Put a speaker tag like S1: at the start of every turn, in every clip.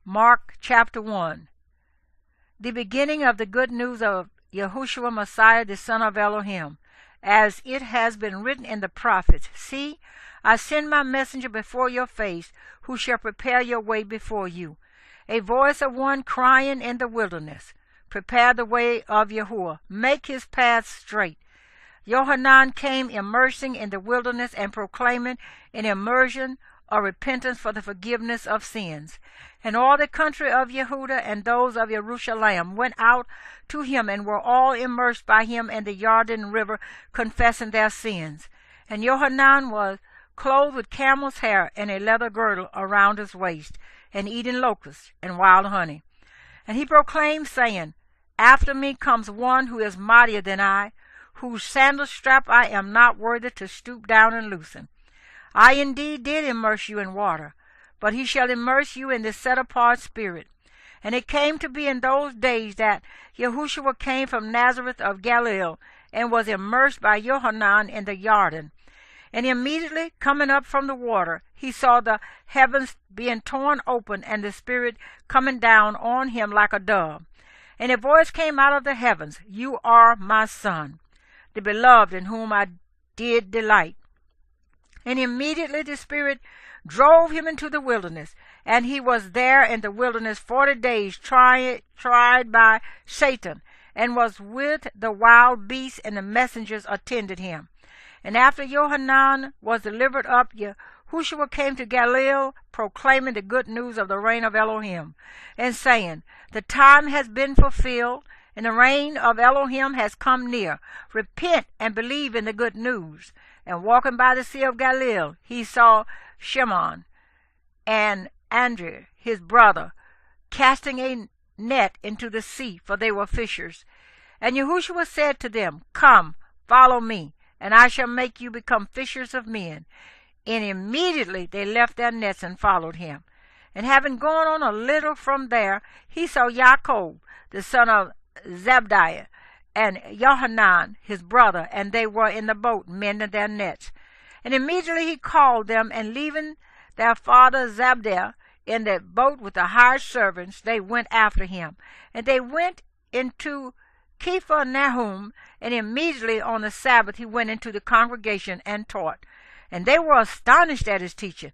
S1: Mark chapter 1. The beginning of the good news of Yehושע Messiah, the Son of Elohim, as it has been written in the prophets. See, I send my messenger before your face, who shall prepare your way before you. A voice of one crying in the wilderness, prepare the way of Yehوa, make his path straight. Yoḥanan came immersing in the wilderness and proclaiming an immersion or repentance for the forgiveness of sins. And all the country of Yehuda and those of Jerusalem went out to him and were all immersed by him in the Jordan River, confessing their sins. And Yoḥanan was clothed with camel's hair and a leather girdle around his waist, and eating locusts and wild honey. And he proclaimed, saying, After me comes one who is mightier than I, whose sandal strap I am not worthy to stoop down and loosen. I indeed did immerse you in water, but he shall immerse you in the set-apart Spirit. And it came to be in those days that Yehושע came from Nazareth of Galilee, and was immersed by Yoḥanan in the Jordan. And immediately coming up from the water, he saw the heavens being torn open, and the Spirit coming down on him like a dove. And a voice came out of the heavens, You are my Son, the beloved, in whom I did delight. And immediately the Spirit drove him into the wilderness, and he was there in the wilderness 40 days, tried by Satan, and was with the wild beasts, and the messengers attended him. And after Yoḥanan was delivered up, Yehושע came to Galilee, proclaiming the good news of the reign of Elohim, and saying, The time has been fulfilled, and the reign of Elohim has come near. Repent and believe in the good news. And walking by the Sea of Galilee, he saw Shimon and Andrew, his brother, casting a net into the sea, for they were fishers. And Yehושע said to them, Come, follow me, and I shall make you become fishers of men. And immediately they left their nets and followed him. And having gone on a little from there, he saw Jacob, the son of Zebediah, and Yoḥanan, his brother, and they were in the boat mending their nets. And immediately he called them, and leaving their father Zebediah in the boat with the hired servants, they went after him. And they went into Capernaum, and immediately on the Sabbath he went into the congregation and taught. And they were astonished at his teaching,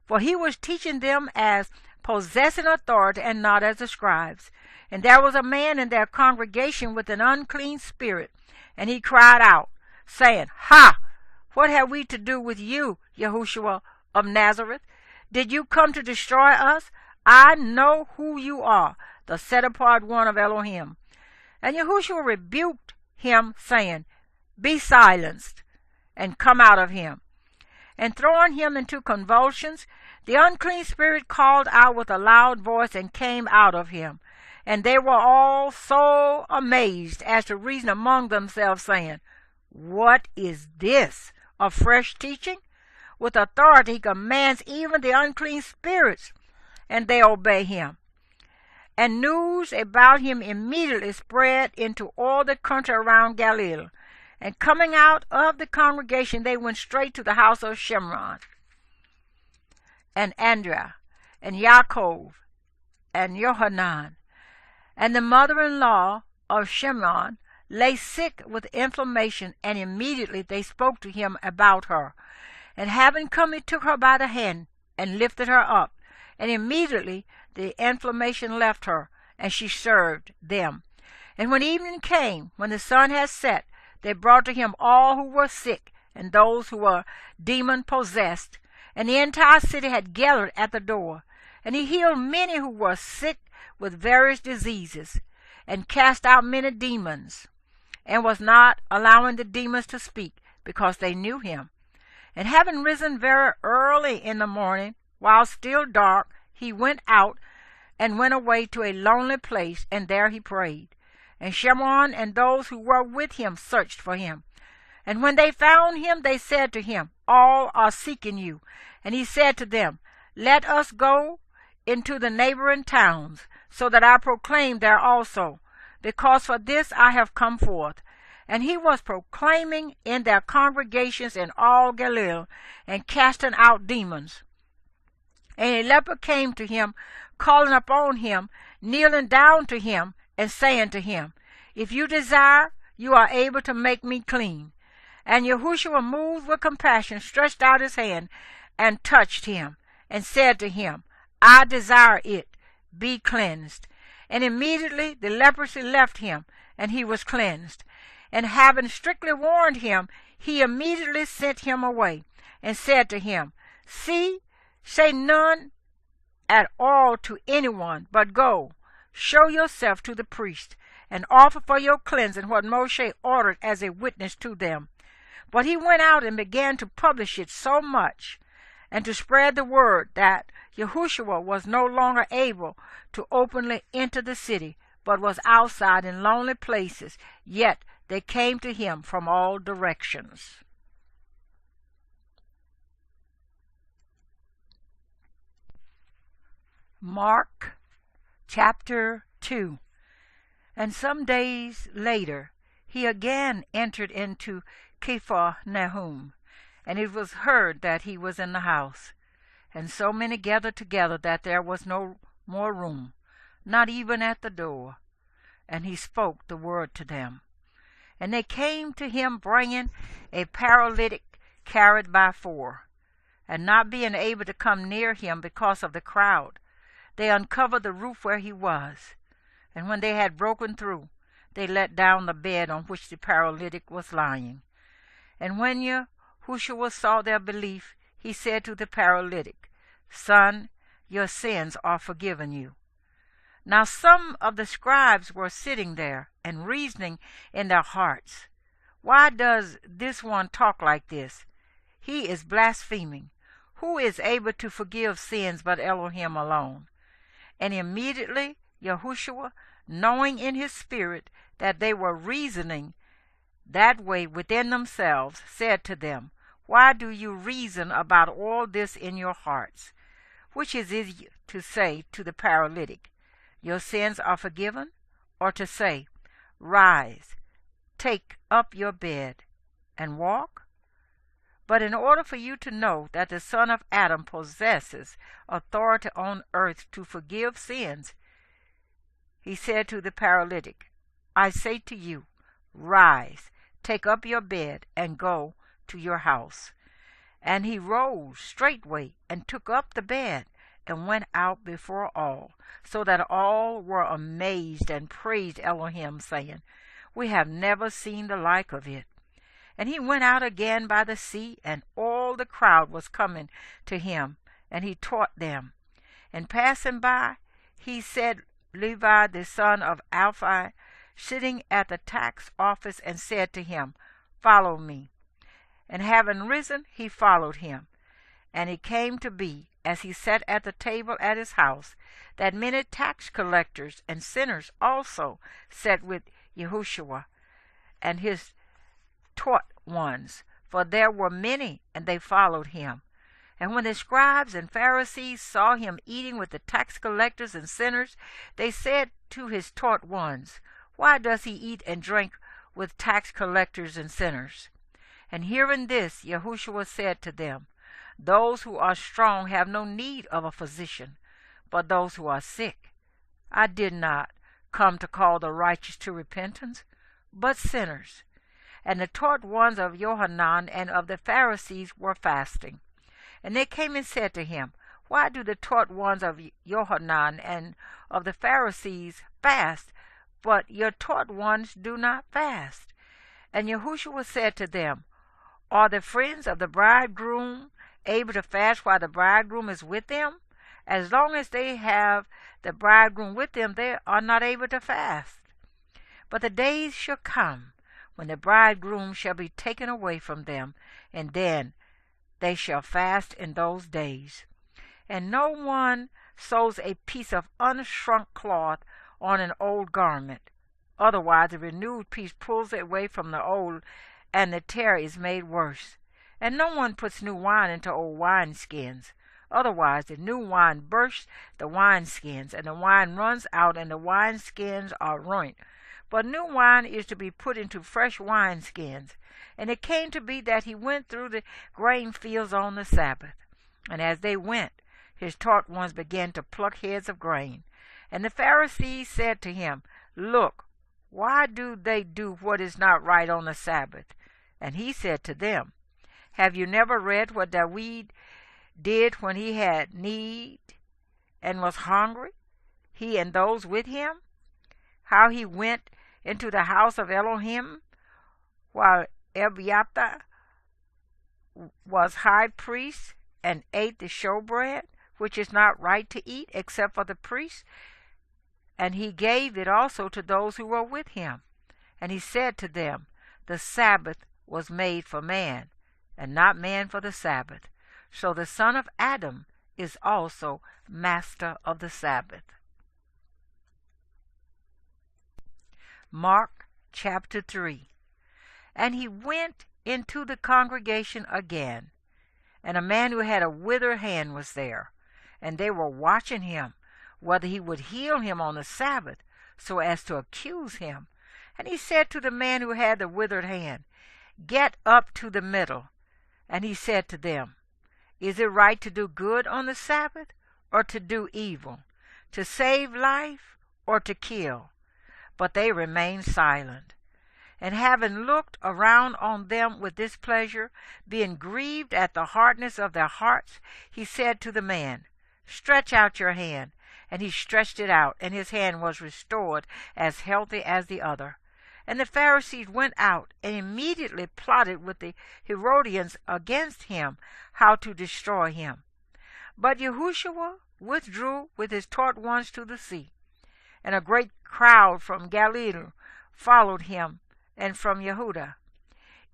S1: for he was teaching them as possessing authority, and not as the scribes. And there was a man in their congregation with an unclean spirit, and he cried out, saying, Ha! What have we to do with you, Yehושע of Nazareth? Did you come to destroy us? I know who you are, the set-apart one of Elohim. And Yehושע rebuked him, saying, Be silenced, and come out of him. And throwing him into convulsions, the unclean spirit called out with a loud voice, and came out of him. And they were all so amazed as to reason among themselves, saying, What is this? A fresh teaching? With authority he commands even the unclean spirits, and they obey him. And news about him immediately spread into all the country around Galilee. And coming out of the congregation, they went straight to the house of Shimon and Andrew and Jacob and Yoḥanan. And the mother-in-law of Shimon lay sick with inflammation, and immediately they spoke to him about her. And having come, he took her by the hand and lifted her up. And immediately the inflammation left her, and she served them. And when evening came, when the sun had set, they brought to him all who were sick, and those who were demon-possessed. And the entire city had gathered at the door. And he healed many who were sick with various diseases, and cast out many demons, and was not allowing the demons to speak, because they knew him. And having risen very early in the morning, while still dark, he went out, and went away to a lonely place, and there he prayed. And Shimon and those who were with him searched for him. And when they found him, they said to him, All are seeking you. And he said to them, Let us go into the neighboring towns, so that I proclaim there also, because for this I have come forth. And he was proclaiming in their congregations in all Galilee, and casting out demons. And a leper came to him, calling upon him, kneeling down to him, and saying to him, If you desire, you are able to make me clean. And Yehusha, moved with compassion, stretched out his hand and touched him, and said to him, I desire it, be cleansed. And immediately the leprosy left him, and he was cleansed. And having strictly warned him, he immediately sent him away, and said to him, See, say none at all to anyone, but go, show yourself to the priest, and offer for your cleansing what Moshe ordered as a witness to them. But he went out and began to publish it so much, and to spread the word, that Yehusha was no longer able to openly enter the city, but was outside in lonely places, yet they came to him from all directions. Mark chapter 2. And some days later he again entered into Capernaum, and it was heard that he was in the house. And so many gathered together that there was no more room, not even at the door. And he spoke the word to them. And they came to him, bringing a paralytic carried by four. And not being able to come near him because of the crowd, they uncovered the roof where he was. And when they had broken through, they let down the bed on which the paralytic was lying. And when Yehusha saw their belief, he said to the paralytic, Son, your sins are forgiven you. Now some of the scribes were sitting there and reasoning in their hearts, Why does this one talk like this? He is blaspheming. Who is able to forgive sins but Elohim alone? And immediately Yehusha, knowing in his spirit that they were reasoning that way within themselves, said to them, Why do you reason about all this in your hearts? Which is easier to say to the paralytic, Your sins are forgiven, or to say, Rise, take up your bed, and walk? But in order for you to know that the Son of Adam possesses authority on earth to forgive sins, he said to the paralytic, I say to you, Rise, take up your bed, and go to your house. And he rose straightway, and took up the bed, and went out before all, so that all were amazed and praised Elohim, saying, We have never seen the like of it. And he went out again by the sea, and all the crowd was coming to him, and he taught them. And passing by, he said, Levi the son of Alphi, sitting at the tax office, and said to him, Follow me. And having risen, he followed him. And it came to be, as he sat at the table at his house, that many tax collectors and sinners also sat with Yehusha and his taught ones, for there were many, and they followed him. And when the scribes and Pharisees saw him eating with the tax collectors and sinners, they said to his taught ones, Why does he eat and drink with tax collectors and sinners? And hearing this, Yehusha said to them, Those who are strong have no need of a physician, but those who are sick. I did not come to call the righteous to repentance, but sinners. And the taught ones of Yoḥanan and of the Pharisees were fasting. And they came and said to him, Why do the taught ones of Yoḥanan and of the Pharisees fast, but your taught ones do not fast? And Yehusha said to them, Are the friends of the bridegroom able to fast while the bridegroom is with them? As long as they have the bridegroom with them, they are not able to fast. But the days shall come when the bridegroom shall be taken away from them, and then they shall fast in those days. And no one sews a piece of unshrunk cloth on an old garment. Otherwise a renewed piece pulls it away from the old, and the tear is made worse. And no one puts new wine into old wineskins. Otherwise the new wine bursts the wineskins, and the wine runs out, and the wineskins are ruined. But new wine is to be put into fresh wineskins. And it came to be that he went through the grain fields on the Sabbath. And as they went, his taught ones began to pluck heads of grain. And the Pharisees said to him, Look, why do they do what is not right on the Sabbath? And he said to them, Have you never read what David did when he had need and was hungry, he and those with him? How he went into the house of Elohim while Abiathar was high priest and ate the showbread, which is not right to eat except for the priests, and he gave it also to those who were with him. And he said to them, The Sabbath was made for man, and not man for the Sabbath. So the Son of Adam is also master of the Sabbath. Mark chapter 3. And he went into the congregation again, and a man who had a withered hand was there, and they were watching him, whether he would heal him on the Sabbath, so as to accuse him. And he said to the man who had the withered hand, Get up to the middle. And he said to them, Is it right to do good on the Sabbath, or to do evil, to save life, or to kill? But they remained silent. And having looked around on them with displeasure, being grieved at the hardness of their hearts, he said to the man, Stretch out your hand. And he stretched it out, and his hand was restored as healthy as the other. And the Pharisees went out and immediately plotted with the Herodians against him, how to destroy him. But Yehושע withdrew with his taught ones to the sea. And a great crowd from Galilee followed him, and from Yehuda,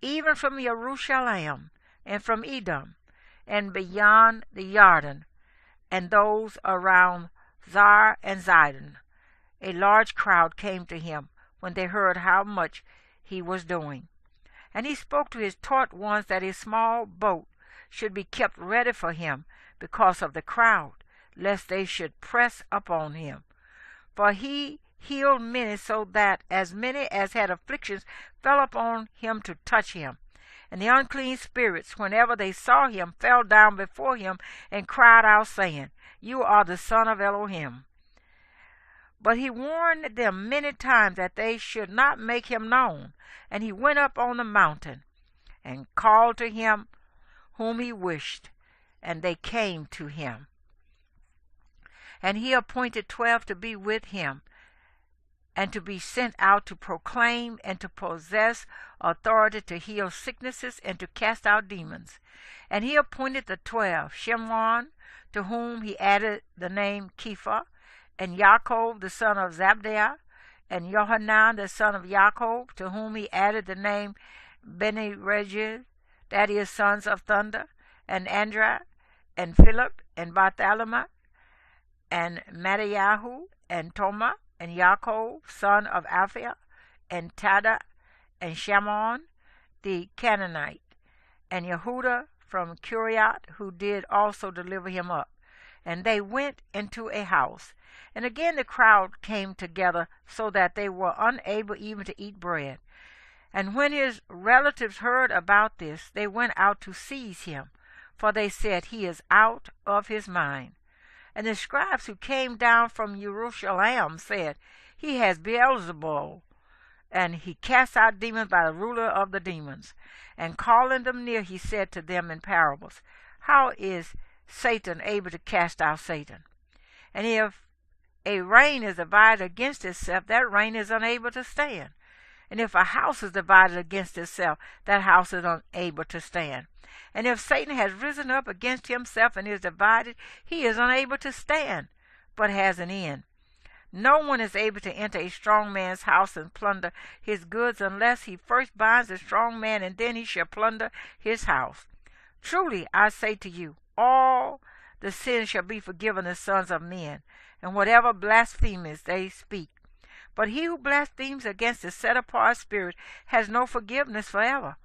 S1: even from Jerusalem, and from Edom, and beyond the Jordan, and those around Zar and Zidon. A large crowd came to him when they heard how much he was doing. And he spoke to his taught ones that a small boat should be kept ready for him because of the crowd, lest they should press upon him. For he healed many, so that as many as had afflictions fell upon him to touch him. And the unclean spirits, whenever they saw him, fell down before him and cried out, saying, You are the Son of Elohim. But he warned them many times that they should not make him known. And he went up on the mountain and called to him whom he wished, and they came to him. And he appointed 12 to be with him, and to be sent out to proclaim and to possess authority to heal sicknesses and to cast out demons. And he appointed the 12, Shimon, to whom he added the name Kepha, and Yaakov the son of Zabdiah, and Yoḥanan the son of Yaakov, to whom he added the name Beni-Regis, that is, sons of thunder, and Andra, and Philip, and Bartholomew, and Mattiyahu, and Toma, and Yaakov, son of Alphaeus, and Tada, and Shimon the Canaanite, and Yehuda from Kiriath, who did also deliver him up. And they went into a house. And again the crowd came together, so that they were unable even to eat bread. And when his relatives heard about this, they went out to seize him, for they said, He is out of his mind. And the scribes who came down from Jerusalem said, He has Beelzebul, and he casts out demons by the ruler of the demons. And calling them near, he said to them in parables, How is Satan able to cast out Satan? And if a reign is divided against itself, that reign is unable to stand. And if a house is divided against itself, that house is unable to stand. And if Satan has risen up against himself and is divided, he is unable to stand, but has an end. No one is able to enter a strong man's house and plunder his goods unless he first binds the strong man, and then he shall plunder his house. Truly, I say to you, all the sins shall be forgiven the sons of men, and whatever blasphemies they speak. But he who blasphemes against the set-apart Spirit has no forgiveness forever,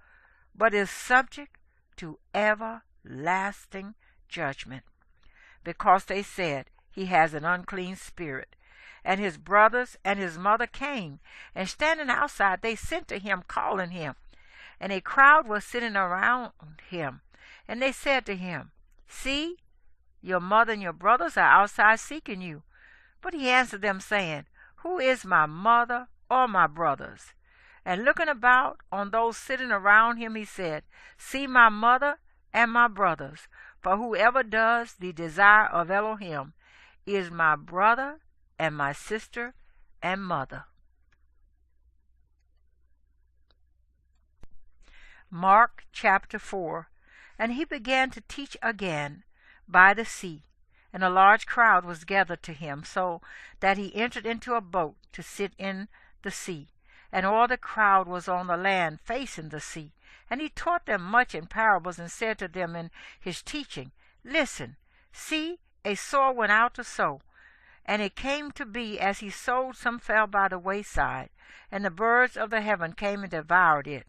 S1: but is subject to everlasting judgment, because they said, He has an unclean spirit. And his brothers and his mother came, and standing outside they sent to him, calling him. And a crowd was sitting around him, and they said to him, See, Your mother and your brothers are outside seeking you. But he answered them, saying, Who is my mother or my brothers? And looking about on those sitting around him, he said, See my mother and my brothers, for whoever does the desire of Elohim is my brother and my sister and mother. Mark chapter 4. And he began to teach again by the sea, and a large crowd was gathered to him, so that he entered into a boat to sit in the sea, and all the crowd was on the land facing the sea. And he taught them much in parables, and said to them in his teaching, Listen, see, a sower went out to sow. And it came to be, as he sowed, some fell by the wayside, and the birds of the heaven came and devoured it.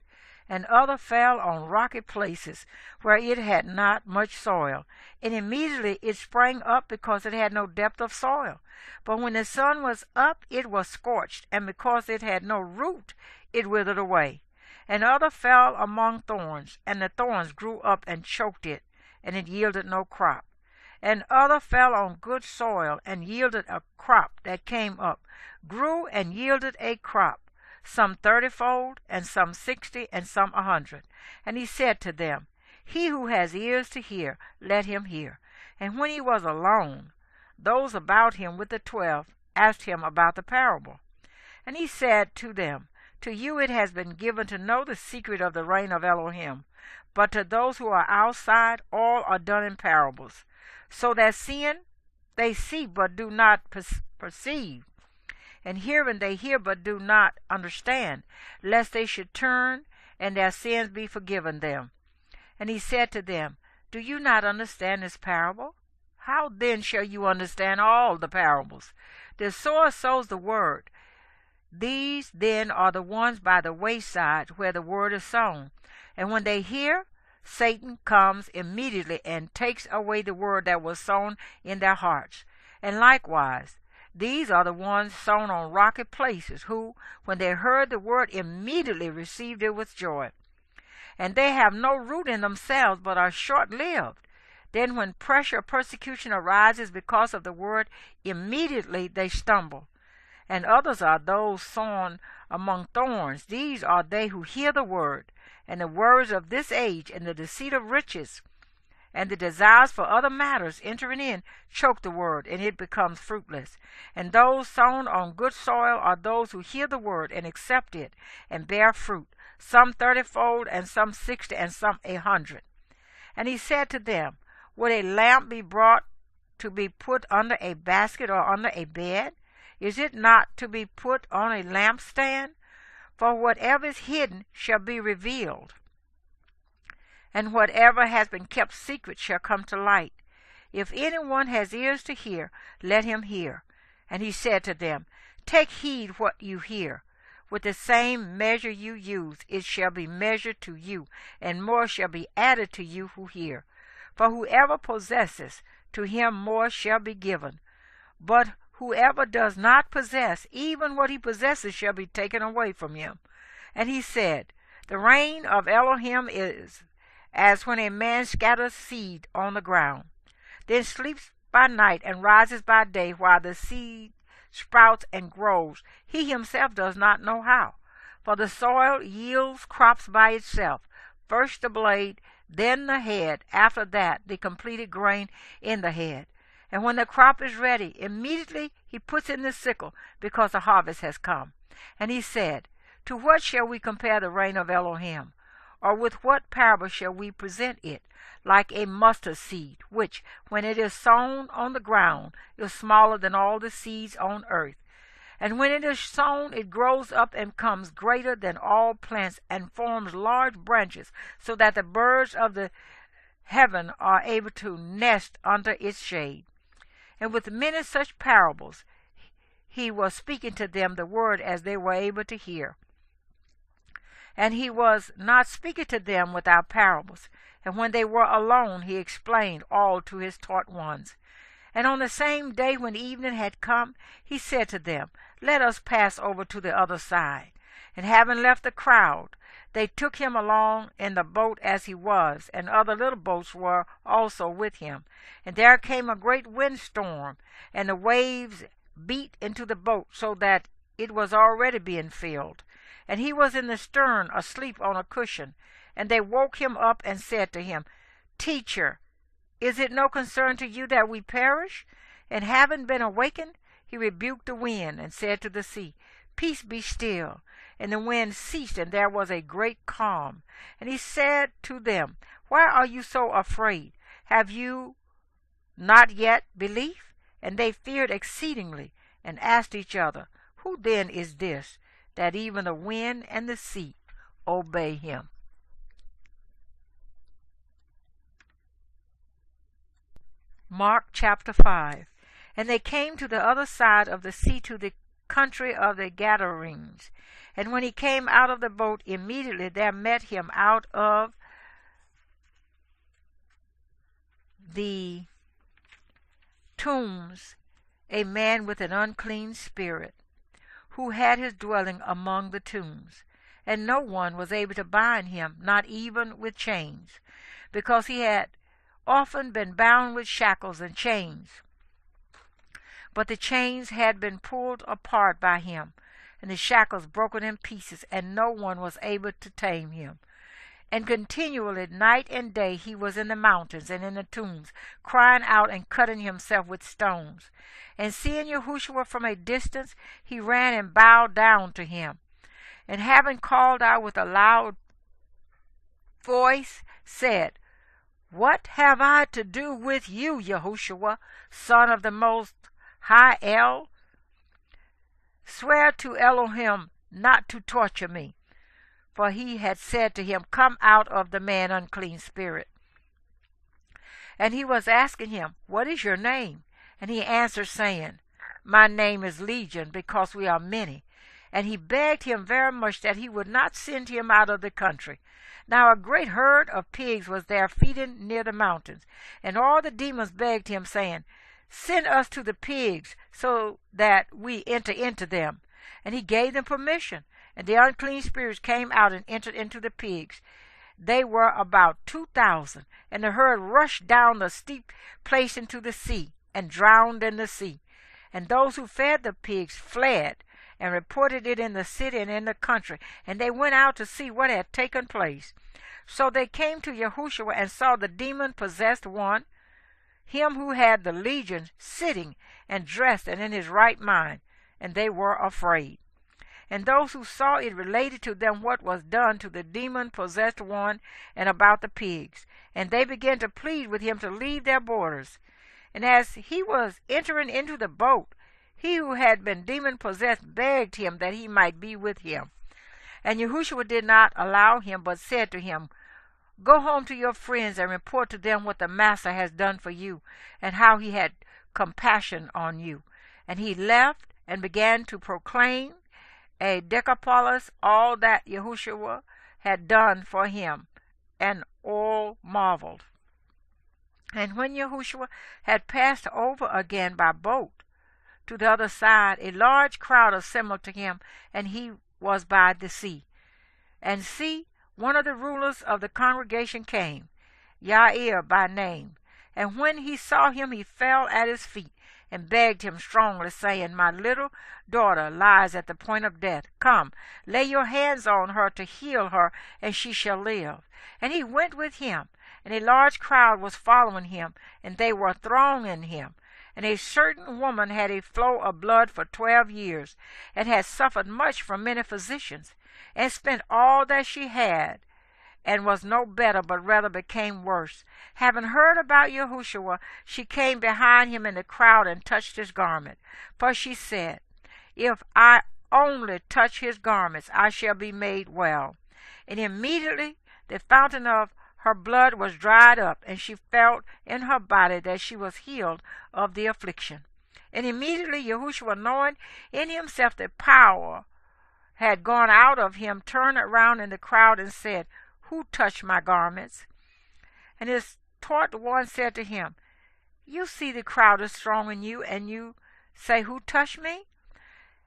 S1: And other fell on rocky places, where it had not much soil. And immediately it sprang up, because it had no depth of soil. But when the sun was up, it was scorched, and because it had no root, it withered away. And other fell among thorns, and the thorns grew up and choked it, and it yielded no crop. And other fell on good soil, and yielded a crop that came up, grew and yielded a crop, some 30-fold, and some 60, and some 100. And he said to them, He who has ears to hear, let him hear. And when he was alone, those about him with the 12 asked him about the parable. And he said to them, To you it has been given to know the secret of the reign of Elohim, but to those who are outside, all are done in parables, so that seeing they see but do not perceive, and hearing they hear but do not understand, lest they should turn and their sins be forgiven them. And he said to them, Do you not understand this parable? How then shall you understand all the parables? The sower sows the word. These then are the ones by the wayside, where the word is sown. And when they hear, Satan comes immediately and takes away the word that was sown in their hearts. And likewise, these are the ones sown on rocky places, who, when they heard the word, immediately received it with joy. And they have no root in themselves, but are short-lived. Then when pressure or persecution arises because of the word, immediately they stumble. And others are those sown among thorns. These are they who hear the word, and the words of this age, and the deceit of riches, and the desires for other matters entering in, choke the word, and it becomes fruitless. And those sown on good soil are those who hear the word, and accept it, and bear fruit, some 30-fold, and some 60, and some 100. And he said to them, Would a lamp be brought to be put under a basket or under a bed? Is it not to be put on a lampstand? For whatever is hidden shall be revealed, and whatever has been kept secret shall come to light. If anyone has ears to hear, let him hear. And he said to them, Take heed what you hear. With the same measure you use, it shall be measured to you, and more shall be added to you who hear. For whoever possesses, to him more shall be given. But whoever does not possess, even what he possesses shall be taken away from him. And he said, The reign of Elohim is as when a man scatters seed on the ground, then sleeps by night and rises by day, while the seed sprouts and grows. He himself does not know how. For the soil yields crops by itself, first the blade, then the head, after that the completed grain in the head. And when the crop is ready, immediately he puts in the sickle, because the harvest has come. And he said, To what shall we compare the reign of Elohim? Or with what parable shall we present it? Like a mustard seed, which, when it is sown on the ground, is smaller than all the seeds on earth. And when it is sown, it grows up and becomes greater than all plants, and forms large branches, so that the birds of the heaven are able to nest under its shade. And with many such parables he was speaking to them the word as they were able to hear. And he was not speaking to them without parables. And when they were alone, he explained all to his taught ones. And on the same day when evening had come, he said to them, Let us pass over to the other side. And having left the crowd, They took him along in the boat as he was, and other little boats were also with him. And there came a great windstorm, and the waves beat into the boat, so that it was already being filled. And he was in the stern, asleep on a cushion. And they woke him up and said to him, Teacher, is it no concern to you that we perish? And having been awakened, he rebuked the wind, and said to the sea, Peace, be still. And the wind ceased, and there was a great calm. And he said to them, Why are you so afraid? Have you not yet belief? And they feared exceedingly, and asked each other, Who then is this, that even the wind and the sea obey him? Mark chapter 5. And they came to the other side of the sea, to the country of the Gadarenes. And when he came out of the boat, immediately there met him out of the tombs a man with an unclean spirit, who had his dwelling among the tombs. And no one was able to bind him, not even with chains, because he had often been bound with shackles and chains. But the chains had been pulled apart by him, and the shackles broken in pieces, and no one was able to tame him. And continually, night and day, he was in the mountains and in the tombs, crying out and cutting himself with stones. And seeing Yehosha from a distance, he ran and bowed down to him. And having called out with a loud voice, said, What have I to do with you, Yehosha, Son of the Most High El? Swear to Elohim not to torture me. For he had said to him, Come out of the man, unclean spirit. And he was asking him, What is your name? And he answered, saying, My name is Legion, because we are many. And he begged him very much that he would not send him out of the country. Now a great herd of pigs was there feeding near the mountains. And all the demons begged him, saying, Send us to the pigs, so that we enter into them. And he gave them permission. And the unclean spirits came out and entered into the pigs. They were about 2,000. And the herd rushed down the steep place into the sea, and drowned in the sea. And those who fed the pigs fled, and reported it in the city and in the country. And they went out to see what had taken place. So they came to Yehosha, and saw the demon-possessed one, him who had the legion, sitting and dressed and in his right mind, and they were afraid. And those who saw it related to them what was done to the demon-possessed one and about the pigs. And they began to plead with him to leave their borders. And as he was entering into the boat, he who had been demon-possessed begged him that he might be with him. And Yehosha did not allow him, but said to him, Go home to your friends and report to them what the Master has done for you, and how he had compassion on you. And he left and began to proclaim a Decapolis all that Yehosha had done for him, and all marveled. And when Yehosha had passed over again by boat to the other side, a large crowd assembled to him, and he was by the sea. And see, one of the rulers of the congregation came, Yair by name. And when he saw him, he fell at his feet, and begged him strongly, saying, My little daughter lies at the point of death. Come, lay your hands on her to heal her, and she shall live. And he went with him, and a large crowd was following him, and they were thronging him. And a certain woman had a flow of blood for 12 years, and had suffered much from many physicians, and spent all that she had, and was no better, but rather became worse. Having heard about Yehosha, she came behind him in the crowd and touched his garment. For she said, If I only touch his garments, I shall be made well. And immediately the fountain of her blood was dried up, and she felt in her body that she was healed of the affliction. And immediately Yehosha, knowing in himself that power had gone out of him, turned around in the crowd and said, Who touched my garments? And his taught one said to him, You see the crowd is thronging you, and you say, Who touched me?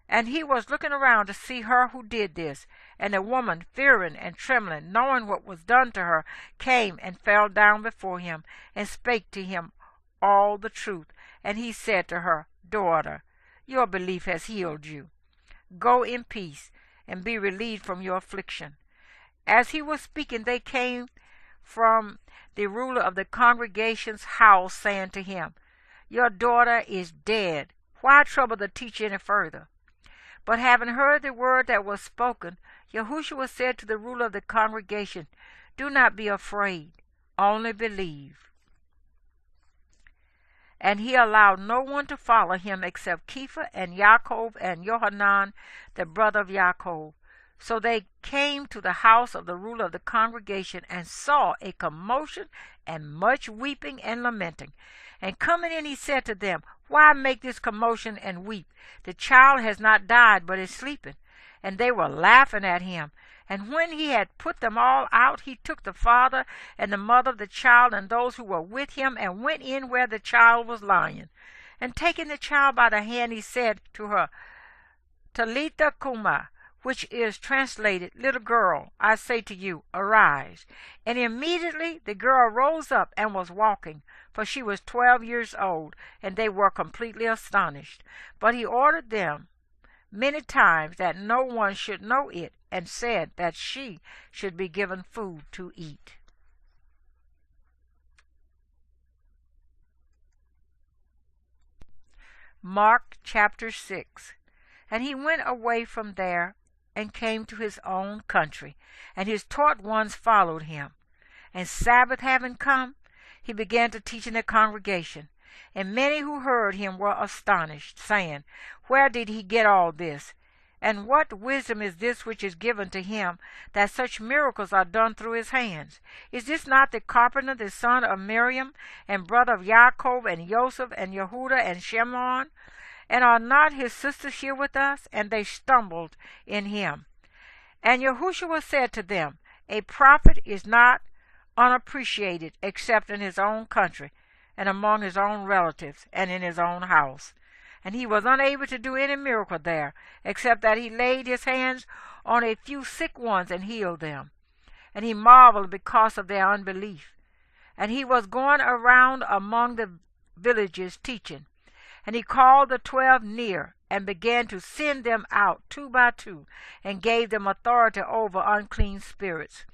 S1: And he was looking around to see her who did this. And the woman, fearing and trembling, knowing what was done to her, came and fell down before him, and spake to him all the truth. And he said to her, Daughter, your belief has healed you. Go in peace, and be relieved from your affliction. As he was speaking, they came from the ruler of the congregation's house, saying to him, Your daughter is dead. Why trouble the teacher any further? But having heard the word that was spoken, Yahusha said to the ruler of the congregation, Do not be afraid, only believe. And he allowed no one to follow him except Kepha and Yaakov and Yoḥanan, the brother of Yaakov. So they came to the house of the ruler of the congregation, and saw a commotion and much weeping and lamenting. And coming in, he said to them, Why make this commotion and weep? The child has not died, but is sleeping. And they were laughing at him. And when he had put them all out, he took the father and the mother of the child and those who were with him, and went in where the child was lying. And taking the child by the hand, he said to her, Talitha Kuma, which is translated, Little girl, I say to you, arise. And immediately the girl rose up and was walking, for she was 12 years old, and they were completely astonished. But he ordered them many times that no one should know it, and said that she should be given food to eat. Mark chapter 6. And he went away from there, and came to his own country, and his taught ones followed him. And Sabbath having come, he began to teach in the congregation. And many who heard him were astonished, saying, Where did he get all this? And what wisdom is this which is given to him, that such miracles are done through his hands? Is this not the carpenter, the son of Miriam, and brother of Yaakov, and Joseph, and Yehuda, and Shimon? And are not his sisters here with us? And they stumbled in him. And Yahusha said to them, A prophet is not unappreciated except in his own country, and among his own relatives, and in his own house. And he was unable to do any miracle there, except that he laid his hands on a few sick ones and healed them. And he marveled because of their unbelief. And he was going around among the villages teaching. And he called the 12 near, and began to send them out 2 by 2, and gave them authority over unclean spirits.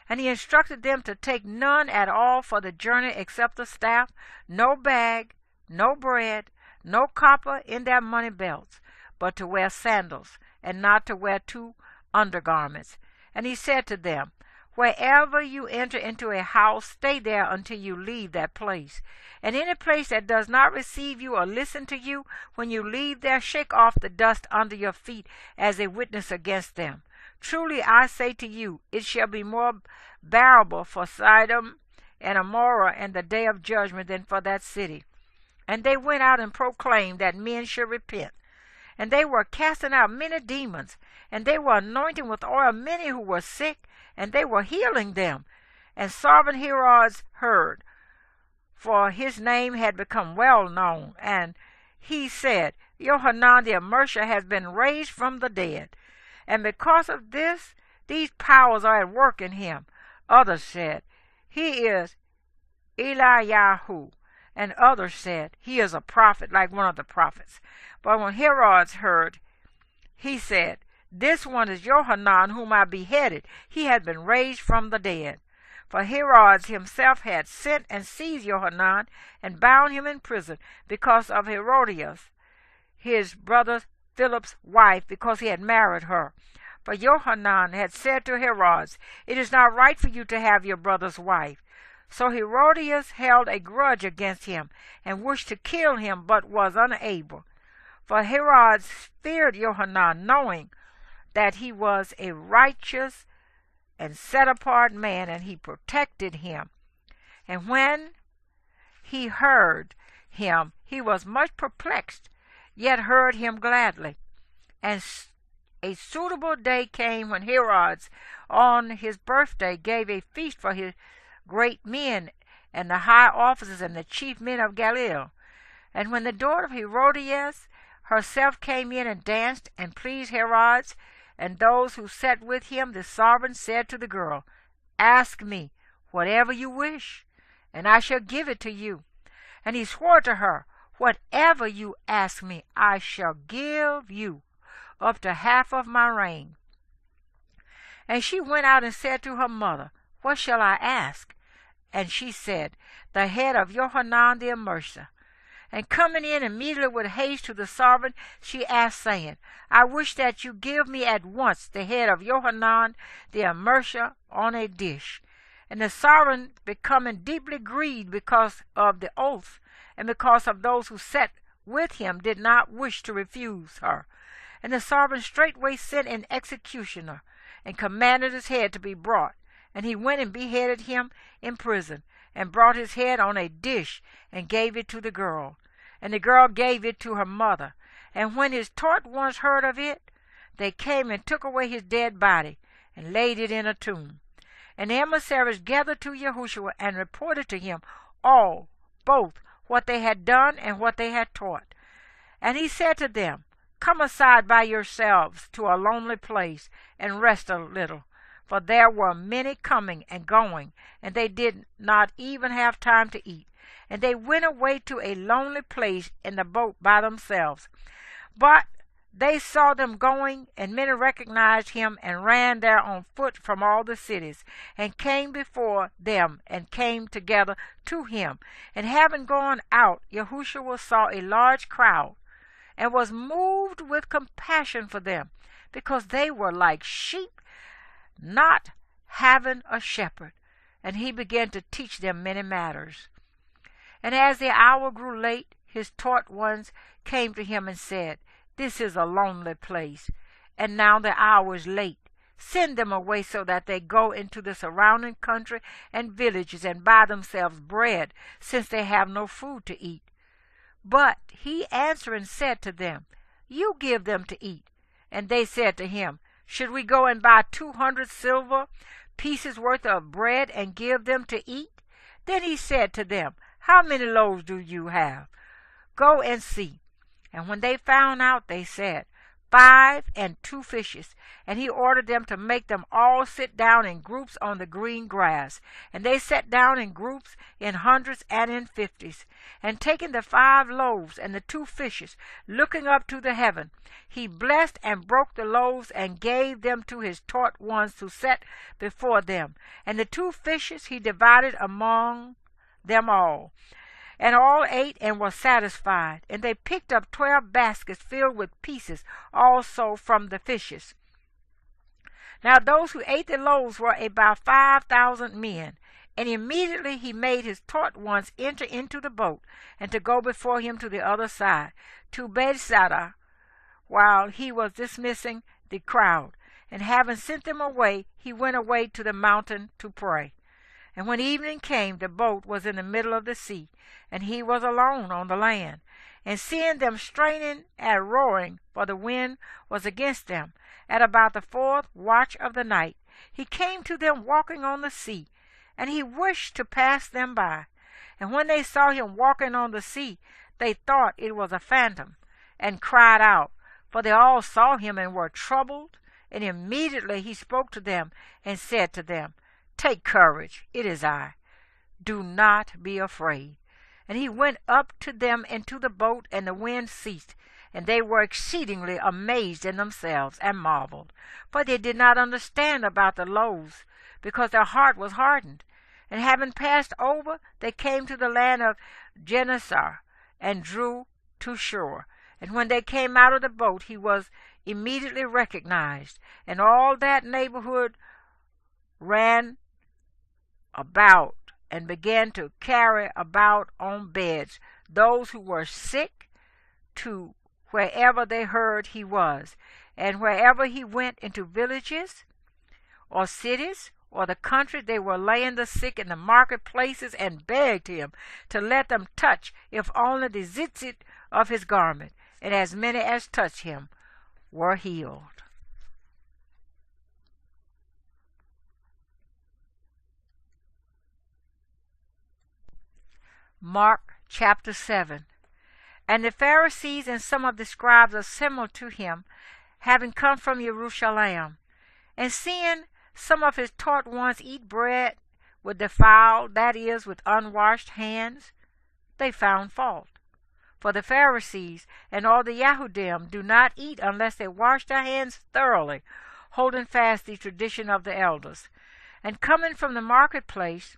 S1: And he instructed them to take none at all for the journey except a staff, no bag, no bread, no copper in their money belts, but to wear sandals, and not to wear 2 undergarments. And he said to them, Wherever you enter into a house, stay there until you leave that place. And any place that does not receive you or listen to you, when you leave there, shake off the dust under your feet as a witness against them. Truly I say to you, it shall be more bearable for Sodom and Gomorrah in the day of judgment than for that city. And they went out and proclaimed that men should repent. And they were casting out many demons, and they were anointing with oil many who were sick, and they were healing them. And Sovereign Herod heard, for his name had become well known, and he said, Yoḥanan the immerser has been raised from the dead. And because of this, these powers are at work in him. Others said, He is Eliyahu. And others said, He is a prophet, like one of the prophets. But when Herod heard, he said, This one is Yoḥanan, whom I beheaded. He had been raised from the dead. For Herod himself had sent and seized Yoḥanan, and bound him in prison, because of Herodias, his brother Philip's wife, because he had married her. For Yoḥanan had said to Herod, It is not right for you to have your brother's wife. So Herodias held a grudge against him, and wished to kill him, but was unable. For Herod feared Yoḥanan, knowing that he was a righteous and set-apart man, and he protected him. And when he heard him, he was much perplexed, yet heard him gladly. And a suitable day came when Herod, on his birthday, gave a feast for his great men and the high officers and the chief men of Galilee. And when the daughter of Herodias herself came in and danced and pleased Herod, and those who sat with him. The sovereign said to the girl, "Ask me whatever you wish, and I shall give it to you." And he swore to her, "Whatever you ask me, I shall give you, up to half of my reign." And she went out and said to her mother, "What shall I ask?" And she said, "The head of Yoḥanan the immerser." And coming in immediately with haste to the sovereign, she asked, saying, "I wish that you give me at once the head of Yoḥanan the immerser on a dish." And the sovereign, becoming deeply grieved because of the oath, and because of those who sat with him, did not wish to refuse her. And the sovereign straightway sent an executioner, and commanded his head to be brought. And he went and beheaded him in prison, and brought his head on a dish, and gave it to the girl. And the girl gave it to her mother. And when his taught ones heard of it, they came and took away his dead body, and laid it in a tomb. And the emissaries gathered to Yehושע, and reported to him all, both what they had done and what they had taught. And he said to them, "Come aside by yourselves to a lonely place, and rest a little." For there were many coming and going, and they did not even have time to eat. And they went away to a lonely place in the boat by themselves. But they saw them going, and many recognized him, and ran there on foot from all the cities, and came before them, and came together to him. And having gone out, Yehושע saw a large crowd, and was moved with compassion for them, because they were like sheep not having a shepherd. And he began to teach them many matters. And as the hour grew late, his taught ones came to him and said, "This is a lonely place, and now the hour is late. Send them away so that they go into the surrounding country and villages and buy themselves bread, since they have no food to eat." But he answering said to them, "You give them to eat." And they said to him, "Should we go and buy 200 silver pieces worth of bread and give them to eat?" Then he said to them, "How many loaves do you have? Go and see." And when they found out, they said, 5 and 2 fishes. And he ordered them to make them all sit down in groups on the green grass. And they sat down in groups, in hundreds and in 50s. And taking the 5 loaves and the 2 fishes, looking up to the heaven, he blessed and broke the loaves, and gave them to his taught ones to set before them. And the 2 fishes he divided among them all. And all ate and were satisfied. And they picked up 12 baskets filled with pieces also from the fishes. Now those who ate the loaves were about 5,000 men. And immediately he made his taught ones enter into the boat, and to go before him to the other side, to Bethsaida, while he was dismissing the crowd. And having sent them away, he went away to the mountain to pray. And when evening came, the boat was in the middle of the sea, and he was alone on the land. And seeing them straining at rowing, for the wind was against them, at about the 4th watch of the night, he came to them walking on the sea, and he wished to pass them by. And when they saw him walking on the sea, they thought it was a phantom, and cried out, for they all saw him and were troubled. And immediately he spoke to them, and said to them, "Take courage, it is I. Do not be afraid." And he went up to them into the boat, and the wind ceased. And they were exceedingly amazed in themselves, and marveled. For they did not understand about the loaves, because their heart was hardened. And having passed over, they came to the land of Gennesaret, and drew to shore. And when they came out of the boat, he was immediately recognized. And all that neighborhood ran about, and began to carry about on beds those who were sick, to wherever they heard he was. And wherever he went into villages or cities or the country, they were laying the sick in the marketplaces, and begged him to let them touch, if only the tzitzit of his garment. And as many as touched him were healed. Mark chapter 7. And the Pharisees and some of the scribes assembled to him, having come from Jerusalem. And seeing some of his taught ones eat bread with defiled, that is, with unwashed hands, they found fault. For the Pharisees and all the Yahudim do not eat unless they wash their hands thoroughly, holding fast the tradition of the elders. And coming from the marketplace,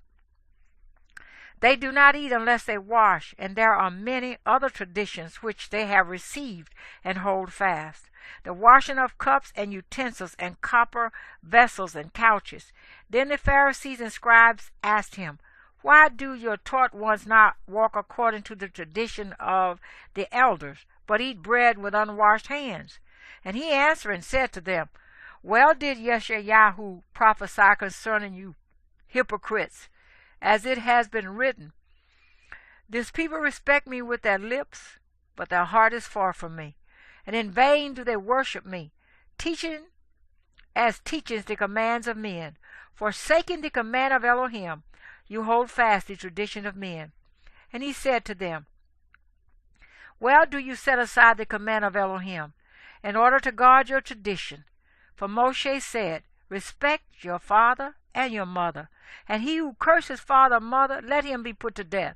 S1: they do not eat unless they wash, and there are many other traditions which they have received and hold fast. The washing of cups and utensils and copper vessels and couches. Then the Pharisees and scribes asked him, Why do your taught ones not walk according to the tradition of the elders, but eat bread with unwashed hands? And he answering said to them, Well did Yeshayahu prophesy concerning you hypocrites, as it has been written, This people respect me with their lips, but their heart is far from me. And in vain do they worship me, teaching the commands of men. Forsaking the command of Elohim, you hold fast the tradition of men. And he said to them, Well do you set aside the command of Elohim, in order to guard your tradition. For Moshe said, Respect your father and your mother, and he who curses father or mother, let him be put to death.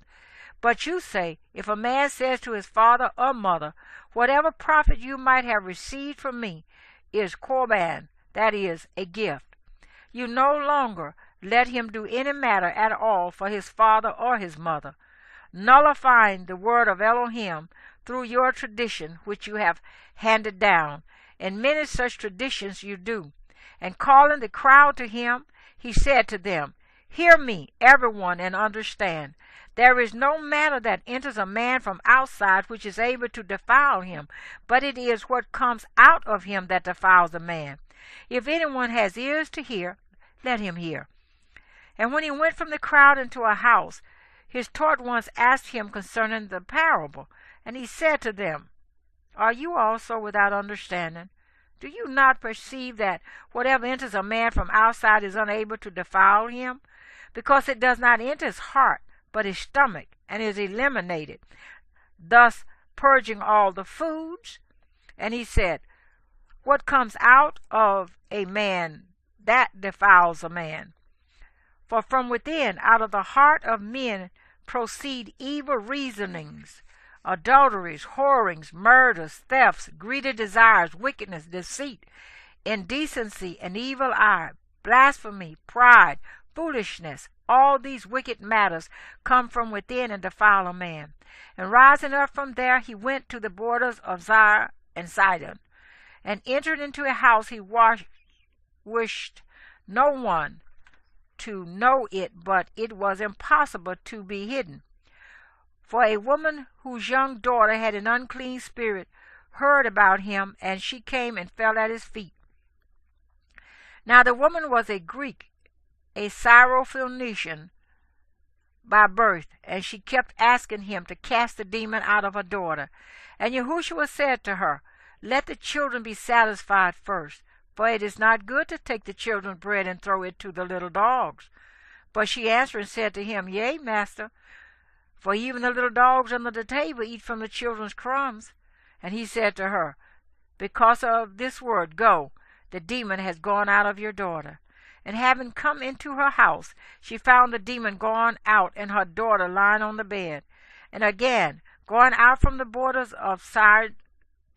S1: But you say, if a man says to his father or mother, Whatever profit you might have received from me is korban, that is, a gift, you no longer let him do any matter at all for his father or his mother, nullifying the word of Elohim through your tradition which you have handed down. And many such traditions you do. And calling the crowd to him, he said to them, Hear me, everyone, and understand. There is no matter that enters a man from outside which is able to defile him, but it is what comes out of him that defiles a man. If anyone has ears to hear, let him hear. And when he went from the crowd into a house, his taught ones asked him concerning the parable. And he said to them, Are you also without understanding? Do you not perceive that whatever enters a man from outside is unable to defile him? Because it does not enter his heart, but his stomach, and is eliminated, thus purging all the foods? And he said, What comes out of a man, that defiles a man. For from within, out of the heart of men, proceed evil reasonings, adulteries, whorings, murders, thefts, greedy desires, wickedness, deceit, indecency, an evil eye, blasphemy, pride, foolishness. All these wicked matters come from within and defile a man. And rising up from there, he went to the borders of Tyre and Sidon, and entered into a house. He wished no one to know it, but it was impossible to be hidden. For a woman whose young daughter had an unclean spirit heard about him, and she came and fell at his feet. Now the woman was a Greek, a Syrophoenician by birth, and she kept asking him to cast the demon out of her daughter. And Yehusha said to her, Let the children be satisfied first, for it is not good to take the children's bread and throw it to the little dogs. But she answered and said to him, Yea, master, for even the little dogs under the table eat from the children's crumbs. And he said to her, Because of this word, go, the demon has gone out of your daughter. And having come into her house, she found the demon gone out, and her daughter lying on the bed. And again, going out from the borders of Tyre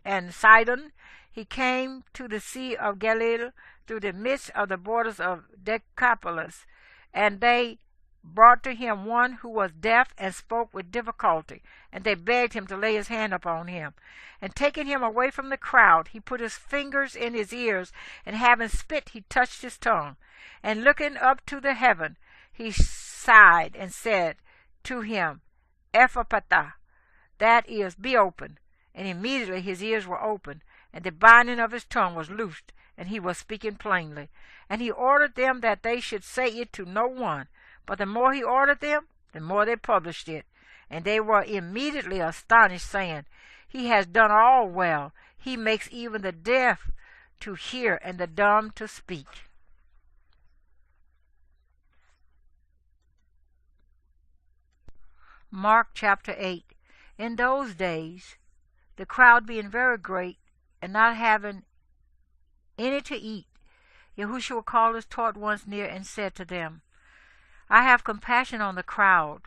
S1: and Sidon, he came to the Sea of Galilee through the midst of the borders of Decapolis. And they brought to him one who was deaf and spoke with difficulty, and they begged him to lay his hand upon him. And taking him away from the crowd, he put his fingers in his ears, and having spit, he touched his tongue. And looking up to the heaven, he sighed and said to him, Ephphatha, that is, be open. And immediately his ears were opened, and the binding of his tongue was loosed, and he was speaking plainly. And he ordered them that they should say it to no one. But the more he ordered them, the more they published it. And they were immediately astonished, saying, He has done all well. He makes even the deaf to hear and the dumb to speak. Mark chapter 8. In those days, the crowd being very great, and not having any to eat, Yehושע called his taught ones near and said to them, I have compassion on the crowd,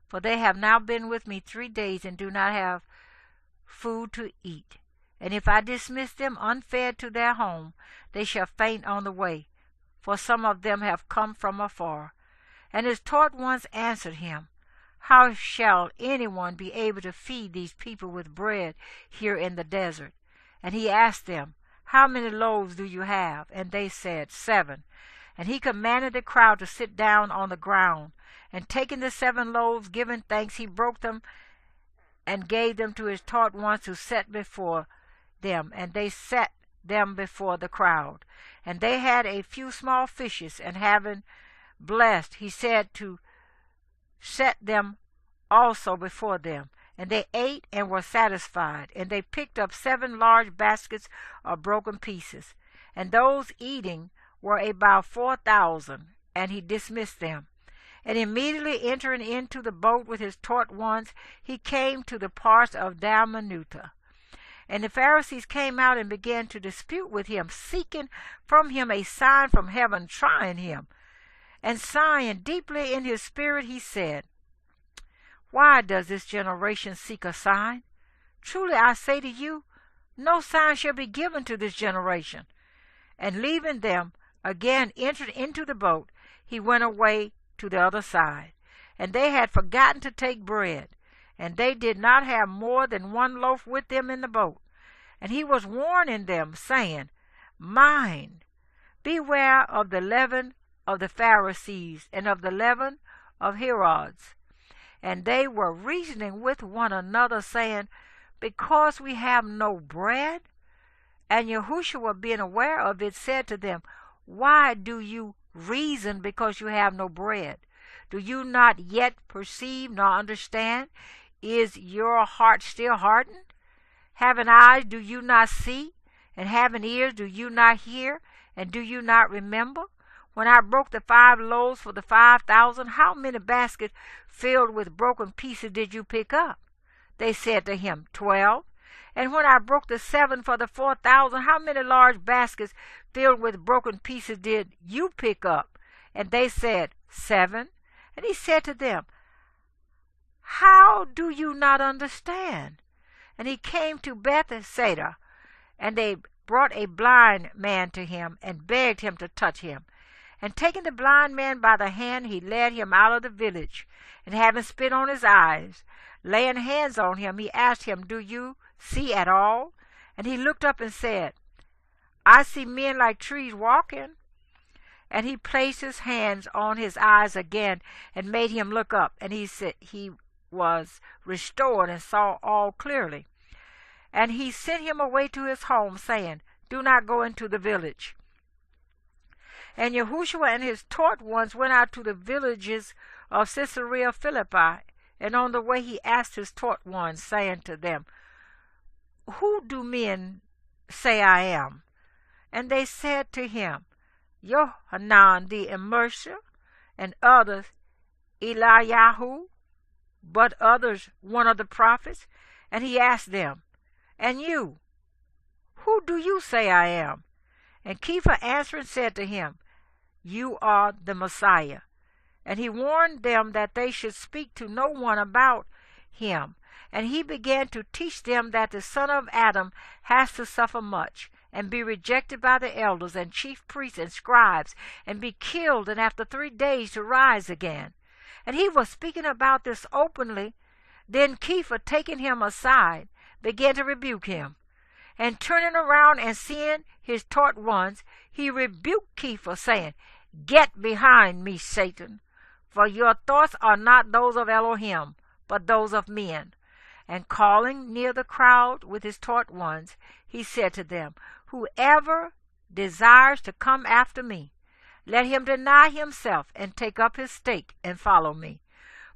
S1: for they have now been with me 3 days and do not have food to eat. And if I dismiss them unfed to their home, they shall faint on the way, for some of them have come from afar. And his taught ones answered him, How shall anyone be able to feed these people with bread here in the desert? And he asked them, How many loaves do you have? And they said, 7. And he commanded the crowd to sit down on the ground. And taking the 7 loaves, giving thanks, he broke them and gave them to his taught ones to set before them. And they set them before the crowd. And they had a few small fishes, and having blessed, he said to set them also before them. And they ate and were satisfied. And they picked up 7 large baskets of broken pieces. And those eating were about 4,000. And he dismissed them. And immediately entering into the boat with his taught ones, he came to the parts of Dalmanutha. And the Pharisees came out and began to dispute with him, seeking from him a sign from heaven, trying him. And sighing deeply in his spirit, he said, Why does this generation seek a sign? Truly I say to you, no sign shall be given to this generation. And leaving them, again entered into the boat, he went away to the other side. And they had forgotten to take bread, and they did not have more than 1 loaf with them in the boat. And he was warning them, saying, Mind, beware of the leaven of the Pharisees, and of the leaven of Herods. And they were reasoning with one another, saying, Because we have no bread. And Yehושע, being aware of it, said to them, Why do you reason because you have no bread? Do you not yet perceive nor understand? Is your heart still hardened? Having eyes, do you not see? And having ears, do you not hear? And do you not remember? When I broke the 5 loaves for the 5,000, how many baskets filled with broken pieces did you pick up? They said to him, 12. And when I broke the 7 for the 4,000, how many large baskets filled with broken pieces did you pick up? And they said, 7. And he said to them, How do you not understand? And he came to Bethsaida, and they brought a blind man to him, and begged him to touch him. And taking the blind man by the hand, he led him out of the village. And having spit on his eyes, laying hands on him, he asked him, Do you see at all? And he looked up and said, I see men like trees walking. And he placed his hands on his eyes again, and made him look up. And he said he was restored and saw all clearly. And he sent him away to his home, saying, Do not go into the village. And Yehושע and his taught ones went out to the villages of Caesarea Philippi. And on the way he asked his taught ones, saying to them, Who do men say I am? And they said to him, Yoḥanan the immerser, and others Eliyahu, but others one of the prophets. And he asked them, And you, who do you say I am? And Kepha answering said to him, You are the Messiah. And he warned them that they should speak to no one about him. And he began to teach them that the son of Adam has to suffer much, and be rejected by the elders and chief priests and scribes, and be killed, and after 3 days to rise again. And he was speaking about this openly. Then Kepha, taking him aside, began to rebuke him. And turning around and seeing his taught ones, he rebuked Kepha, saying, Get behind me, Satan, for your thoughts are not those of Elohim, but those of men. And calling near the crowd with his taught ones, he said to them, Whoever desires to come after me, let him deny himself and take up his stake and follow me.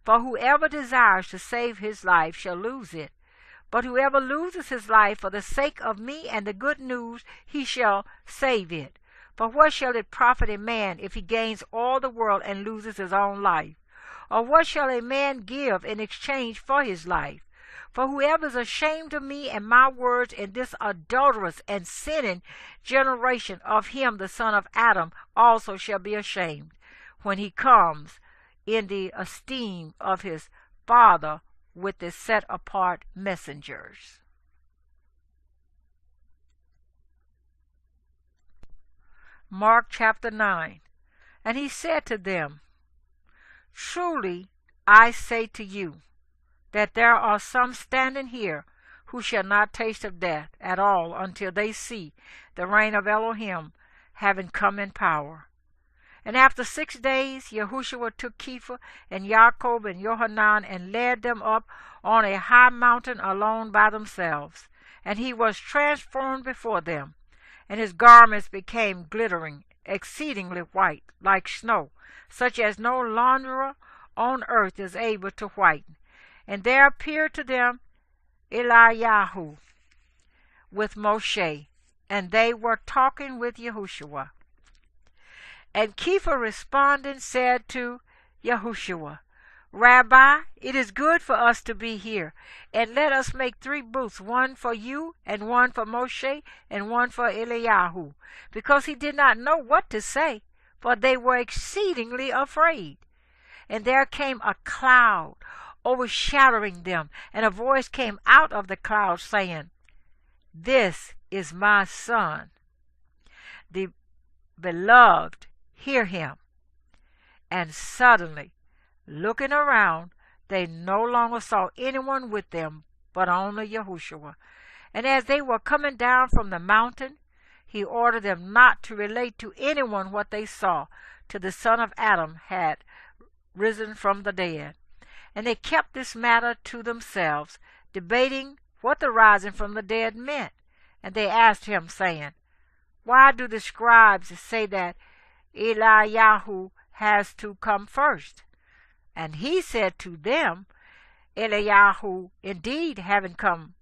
S1: For whoever desires to save his life shall lose it. But whoever loses his life for the sake of me and the good news, he shall save it. For what shall it profit a man if he gains all the world and loses his own life? Or what shall a man give in exchange for his life? For whoever is ashamed of me and my words in this adulterous and sinning generation, of him the son of Adam also shall be ashamed, when he comes in the esteem of his Father with the set apart messengers. Mark chapter 9. And he said to them, Truly I say to you, that there are some standing here who shall not taste of death at all until they see the reign of Elohim having come in power. And after 6 days Yehושע took Kepha and Jacob and Yoḥanan and led them up on a high mountain alone by themselves. And he was transformed before them, and his garments became glittering, exceedingly white, like snow, such as no launderer on earth is able to whiten. And there appeared to them Eliyahu with Moshe, and they were talking with Yehושע. And Kepha responding said to Yehושע, Rabbi, it is good for us to be here, and let us make 3 booths, one for you, and one for Moshe, and one for Eliyahu, because he did not know what to say, for they were exceedingly afraid. And there came a cloud overshadowing them, and a voice came out of the cloud saying, This is my son, the beloved, hear him. And suddenly, looking around, they no longer saw anyone with them, but only Yehושע. And as they were coming down from the mountain, he ordered them not to relate to anyone what they saw till the Son of Adam had risen from the dead. And they kept this matter to themselves, debating what the rising from the dead meant. And they asked him, saying, Why do the scribes say that Eliyahu has to come first? And he said to them, Eliyahu indeed having come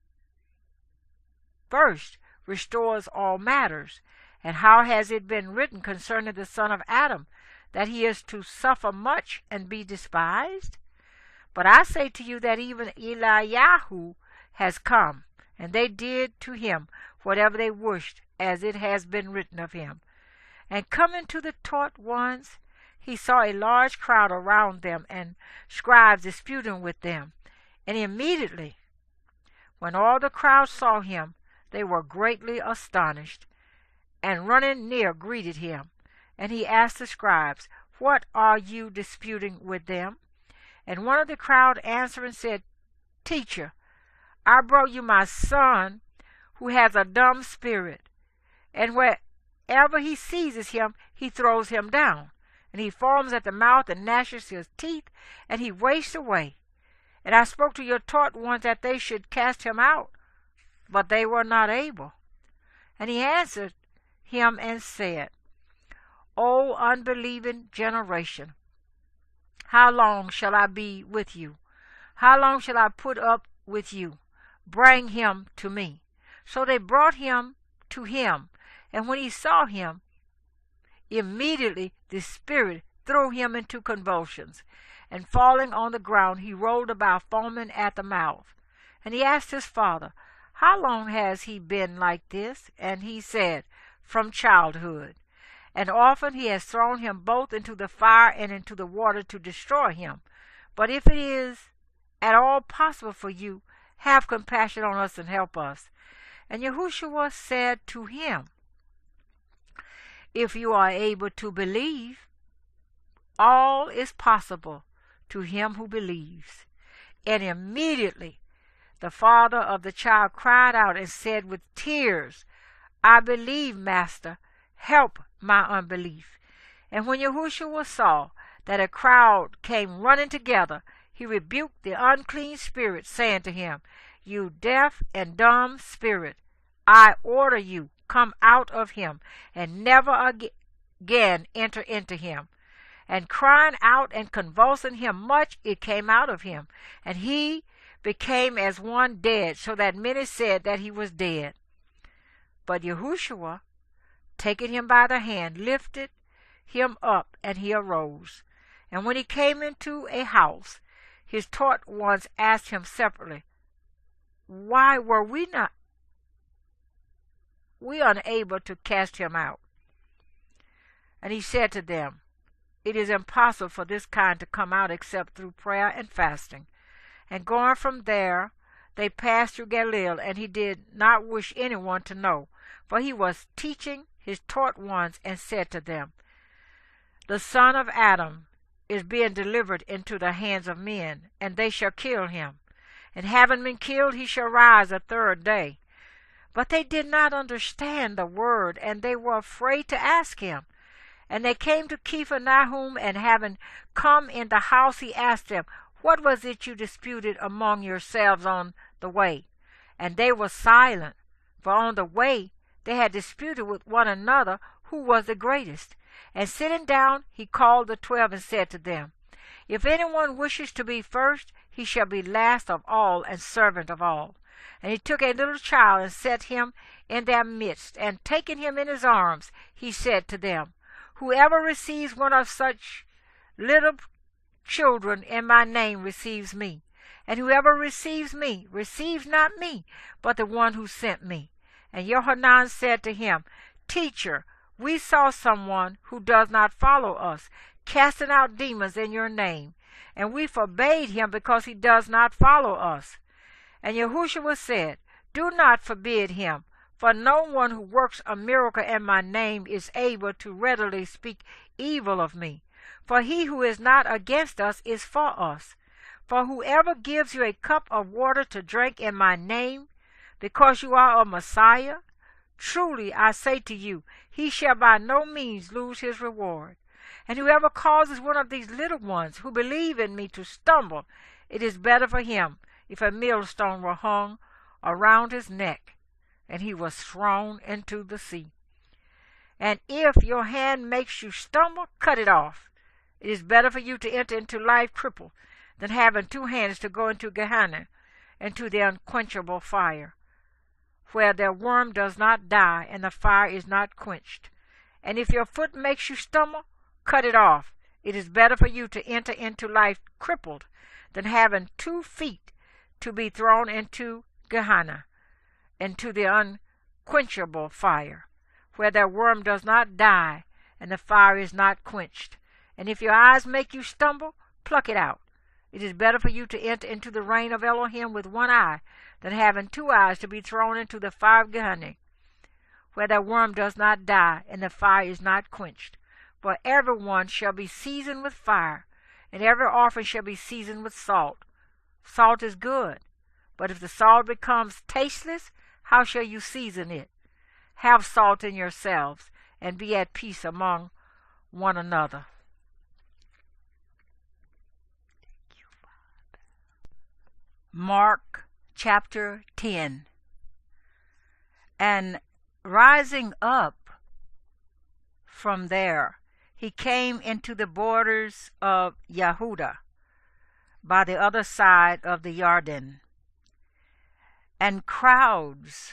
S1: first restores all matters. And how has it been written concerning the Son of Adam, that he is to suffer much and be despised? But I say to you that even Eliyahu has come, and they did to him whatever they wished, as it has been written of him. And coming to the taught ones, he saw a large crowd around them, and scribes disputing with them. And immediately, when all the crowd saw him, they were greatly astonished, and running near greeted him. And he asked the scribes, What are you disputing with them? And one of the crowd answering said, Teacher, I brought you my son, who has a dumb spirit, and wherever he seizes him, he throws him down. And he foams at the mouth and gnashes his teeth, and he wastes away. And I spoke to your taught ones that they should cast him out, but they were not able. And he answered him and said, O unbelieving generation, how long shall I be with you? How long shall I put up with you? Bring him to me. So they brought him to him, and when he saw him, immediately the spirit threw him into convulsions, and falling on the ground, he rolled about foaming at the mouth. And he asked his father, How long has he been like this? And he said, From childhood. And often he has thrown him both into the fire and into the water to destroy him. But if it is at all possible for you, have compassion on us and help us. And Yehושע said to him, If you are able to believe, all is possible to him who believes. And immediately the father of the child cried out and said with tears, I believe, Master, help my unbelief. And when Yehושע saw that a crowd came running together, he rebuked the unclean spirit, saying to him, You deaf and dumb spirit, I order you, come out of him, and never again enter into him. And crying out and convulsing him much, it came out of him. And he became as one dead, so that many said that he was dead. But Yehושע, taking him by the hand, lifted him up, and he arose. And when he came into a house, his taught ones asked him separately, why were we unable to cast him out? And he said to them, it is impossible for this kind to come out except through prayer and fasting. And going from there, they passed through Galilee, and he did not wish anyone to know, for he was teaching his taught ones, and said to them, the Son of Adam is being delivered into the hands of men, and they shall kill him. And having been killed, he shall rise the third day. But they did not understand the word, and they were afraid to ask him. And they came to Capernaum, and having come in the house, he asked them, what was it you disputed among yourselves on the way? And they were silent, for on the way they had disputed with one another who was the greatest. And sitting down, he called the 12 and said to them, if anyone wishes to be first, he shall be last of all and servant of all. And he took a little child and set him in their midst, and taking him in his arms, he said to them, whoever receives one of such little children in my name receives me. And whoever receives me receives not me, but the one who sent me. And Yoḥanan said to him, Teacher, we saw someone who does not follow us, casting out demons in your name, and we forbade him because he does not follow us. And Yehושע said, do not forbid him, for no one who works a miracle in my name is able to readily speak evil of me. For he who is not against us is for us. For whoever gives you a cup of water to drink in my name, because you are a Messiah, truly I say to you, he shall by no means lose his reward. And whoever causes one of these little ones who believe in me to stumble, it is better for him if a millstone were hung around his neck, and he was thrown into the sea. And if your hand makes you stumble, cut it off. It is better for you to enter into life crippled than having 2 hands to go into Yoḥanan, into the unquenchable fire, where their worm does not die and the fire is not quenched. And if your foot makes you stumble, cut it off. It is better for you to enter into life crippled than having 2 feet to be thrown into Yoḥanan, into the unquenchable fire, where their worm does not die and the fire is not quenched. And if your eyes make you stumble, pluck it out. It is better for you to enter into the reign of Elohim with 1 eye than having 2 eyes to be thrown into the fire of Yoḥanan, where their worm does not die and the fire is not quenched. For everyone shall be seasoned with fire, and every offering shall be seasoned with salt. Salt is good, but if the salt becomes tasteless, how shall you season it? Have salt in yourselves, and be at peace among one another. Mark chapter 10. And rising up from there, he came into the borders of Yehuda, by the other side of the Jordan, and crowds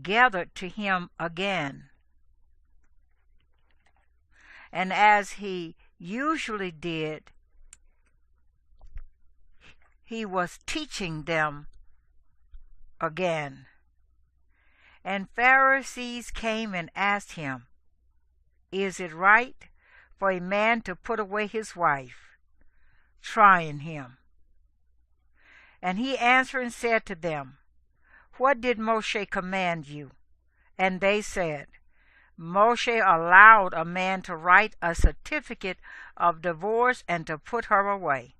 S1: gathered to him again. And as he usually did, he was teaching them again. And Pharisees came and asked him, Is it right for a man to put away his wife? Trying him. And he answering said to them, What did Moshe command you? And they said, Moshe allowed a man to write a certificate of divorce and to put her away.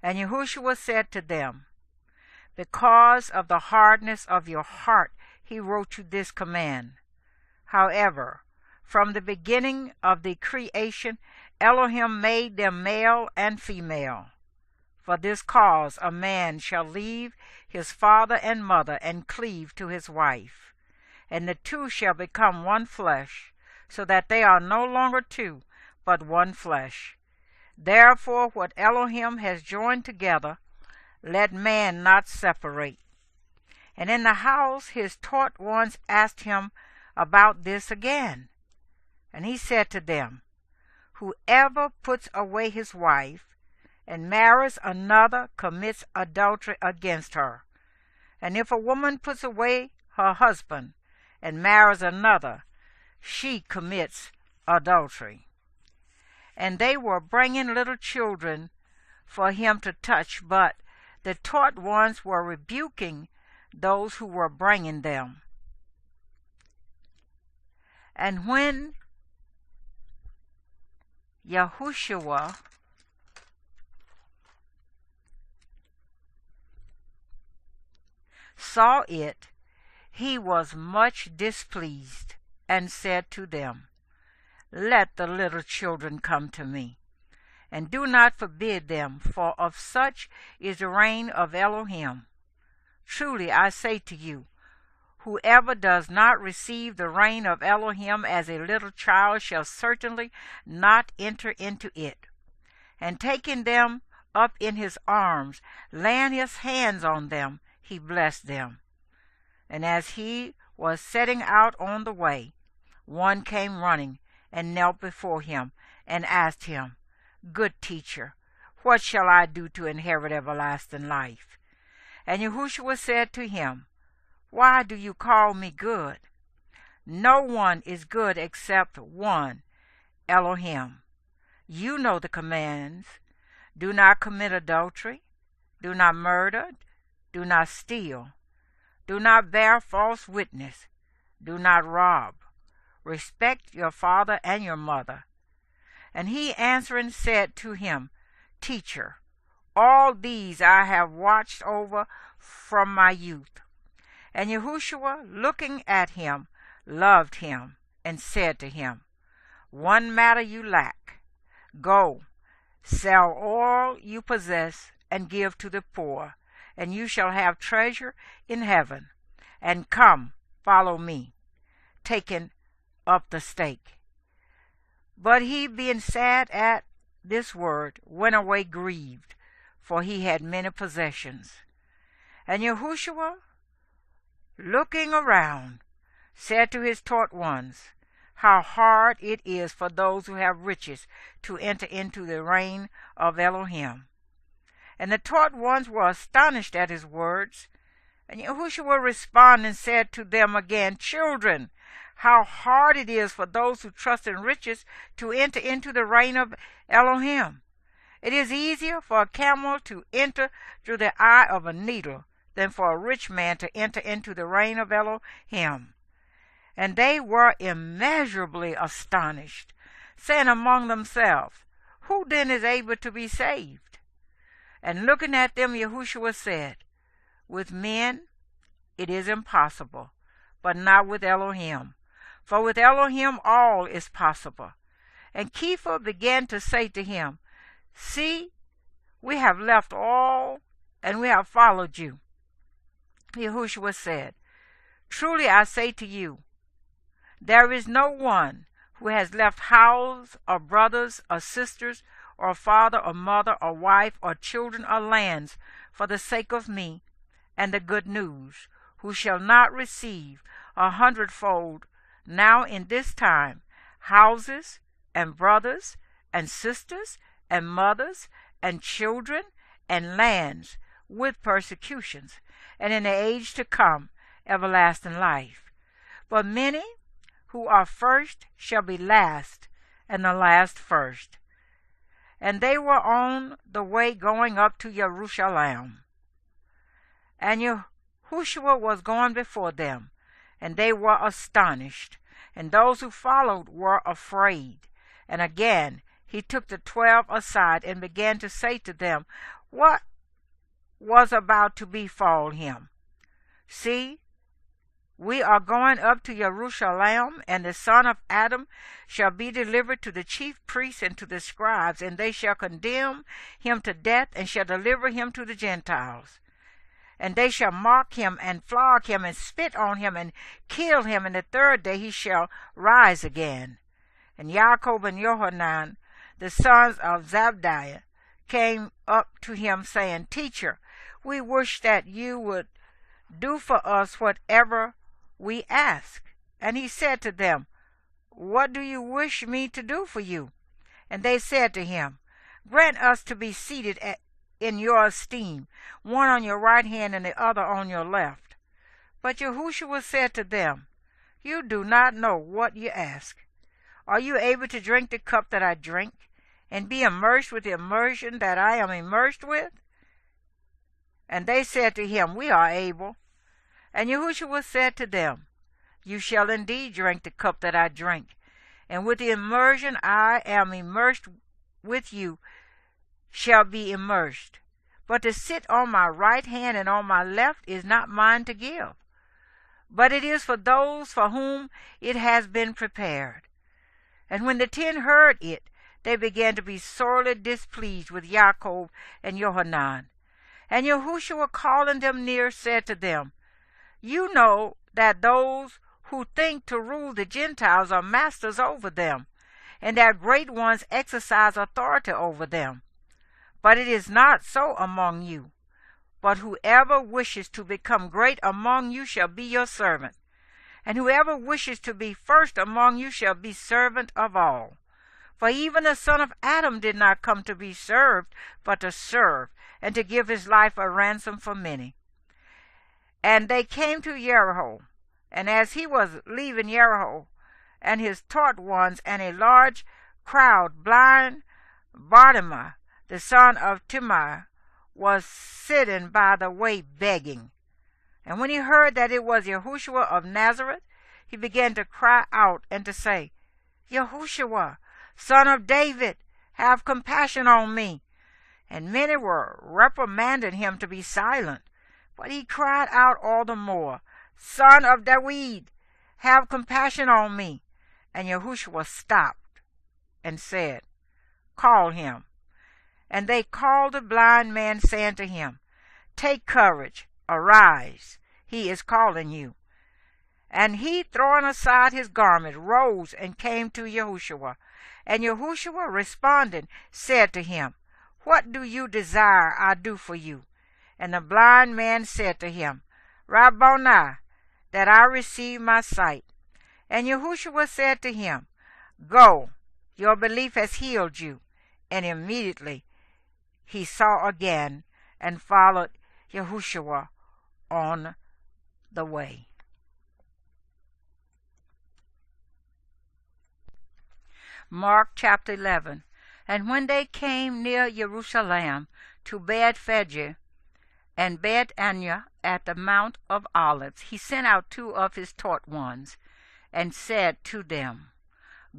S1: And Yehושע said to them, Because of the hardness of your heart he wrote you this command. However, from the beginning of the creation, Elohim made them male and female. For this cause a man shall leave his father and mother and cleave to his wife, and the 2 shall become one flesh, so that they are no longer 2, but one flesh. Therefore what Elohim has joined together, let man not separate. And in the house his taught ones asked him about this again. And he said to them, Whoever puts away his wife and marries another commits adultery against her. And if a woman puts away her husband and marries another, she commits adultery. And they were bringing little children for him to touch, but the taught ones were rebuking those who were bringing them. And when Yehושע saw it, he was much displeased, and said to them, Let the little children come to me, and do not forbid them, for of such is the reign of Elohim. Truly I say to you, whoever does not receive the reign of Elohim as a little child shall certainly not enter into it. And taking them up in his arms, laying his hands on them, he blessed them. And as he was setting out on the way, one came running and knelt before him and asked him, Good teacher, what shall I do to inherit everlasting life? And Yehושע said to him, Why do you call me good? No one is good except one, Elohim. You know the commands. Do not commit adultery. Do not murder. Do not steal. Do not bear false witness. Do not rob. Respect your father and your mother. And he answering said to him, Teacher, all these I have watched over from my youth. And Yehושע, looking at him, loved him, and said to him, One matter you lack. Go, sell all you possess, and give to the poor, and you shall have treasure in heaven. And come, follow me, taking up the stake. But he, being sad at this word, went away grieved, for he had many possessions. And Yehושע, looking around, said to his taught ones, How hard it is for those who have riches to enter into the reign of Elohim. And the taught ones were astonished at his words. And Yehושע responded and said to them again, Children, how hard it is for those who trust in riches to enter into the reign of Elohim. It is easier for a camel to enter through the eye of a needle than for a rich man to enter into the reign of Elohim. And they were immeasurably astonished, saying among themselves, Who then is able to be saved? And looking at them, Yehושע said, With men it is impossible, but not with Elohim. For with Elohim all is possible. And Kepha began to say to him, See, we have left all, and we have followed you. Yehושע said, Truly I say to you, there is no one who has left house, or brothers, or sisters, or father, or mother, or wife, or children, or lands, for the sake of me and the good news, who shall not receive 100-fold now in this time houses, and brothers, and sisters, and mothers, and children, and lands, with persecutions, and in the age to come everlasting life. But many who are first shall be last, and the last first. And they were on the way going up to Jerusalem. And Yehושע was going before them, and they were astonished, and those who followed were afraid. And again he took the 12 aside, and began to say to them, What was about to befall him? See, we are going up to Jerusalem, and the son of Adam shall be delivered to the chief priests and to the scribes, and they shall condemn him to death, and shall deliver him to the Gentiles. And they shall mock him, and flog him, and spit on him, and kill him, and the third day he shall rise again. And Jacob and Yoḥanan, the sons of Zabdiah, came up to him, saying, Teacher, we wish that you would do for us whatever we ask. And he said to them, What do you wish me to do for you? And they said to him, Grant us to be seated in your esteem, one on your right hand and the other on your left. But Yahusha said to them, You do not know what you ask. Are you able to drink the cup that I drink, and be immersed with the immersion that I am immersed with? And they said to him, We are able. And Yahusha said to them, You shall indeed drink the cup that I drink, and with the immersion I am immersed with you shall be immersed. But to sit on my right hand and on my left is not mine to give, but it is for those for whom it has been prepared. And when the 10 heard it, they began to be sorely displeased with Yaakov and Yoḥanan. And Yahusha, calling them near, said to them, You know that those who think to rule the Gentiles are masters over them, and that great ones exercise authority over them. But it is not so among you. But whoever wishes to become great among you shall be your servant. And whoever wishes to be first among you shall be servant of all. For even the Son of Adam did not come to be served, but to serve, and to give his life a ransom for many. And they came to Yericho, and as he was leaving Yericho, and his taught ones, and a large crowd, blind Bartimaeus, the son of Timaeus, was sitting by the way begging. And when he heard that it was Yahusha of Nazareth, he began to cry out and to say, Yahusha, Son of David, have compassion on me. And many were reprimanding him to be silent. But he cried out all the more, Son of David, have compassion on me. And Yahusha stopped and said, Call him. And they called the blind man, saying to him, Take courage, arise, he is calling you. And he, throwing aside his garment, rose and came to Yahusha. And Yahusha, responding, said to him, What do you desire I do for you? And the blind man said to him, Rabboni, that I receive my sight. And Yahusha said to him, Go, your belief has healed you. And immediately he saw again and followed Yahusha on the way. Mark chapter 11. And when they came near Jerusalem to Bethphage and Bethania at the Mount of Olives, he sent out 2 of his taught ones, and said to them,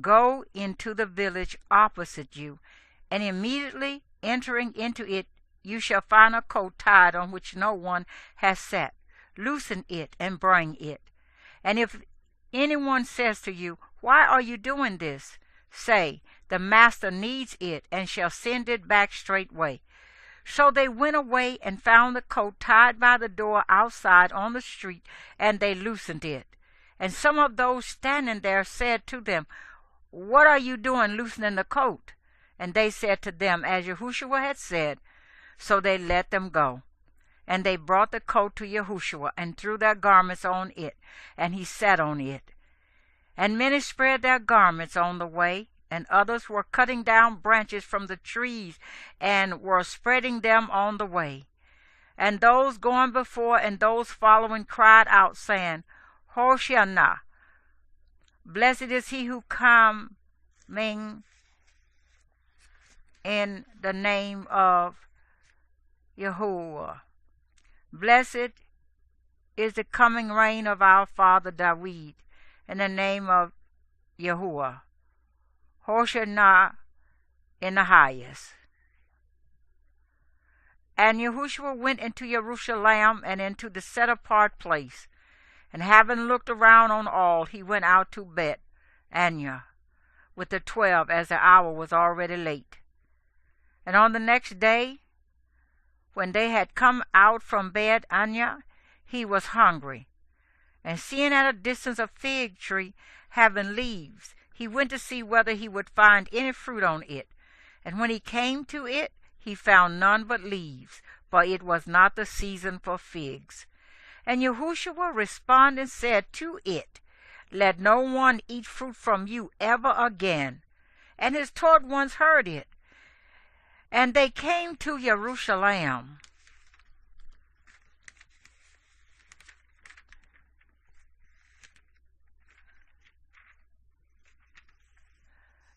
S1: Go into the village opposite you, and immediately entering into it, you shall find a coat tied on which no one has sat. Loosen it and bring it. And if anyone says to you, Why are you doing this? Say, The master needs it, and shall send it back straightway. So they went away and found the coat tied by the door outside on the street, and they loosened it. And some of those standing there said to them, What are you doing loosening the coat? And they said to them, as Yahusha had said. So they let them go. And they brought the coat to Yahusha, and threw their garments on it, and he sat on it. And many spread their garments on the way, and others were cutting down branches from the trees, and were spreading them on the way. And those going before and those following cried out, saying, Hosanna, blessed is he who coming in the name of Yehova. Blessed is the coming reign of our father David, in the name of Yehua. Hosanna in the highest. And Yahusha went into Jerusalem and into the set-apart place, and having looked around on all, he went out to Bethania with the 12, as the hour was already late. And on the next day, when they had come out from Bethania, he was hungry. And seeing at a distance a fig tree having leaves, he went to see whether he would find any fruit on it. And when he came to it, he found none but leaves, for it was not the season for figs. And Yahusha responding said to it, Let no one eat fruit from you ever again. And his taught ones heard it. And they came to Jerusalem.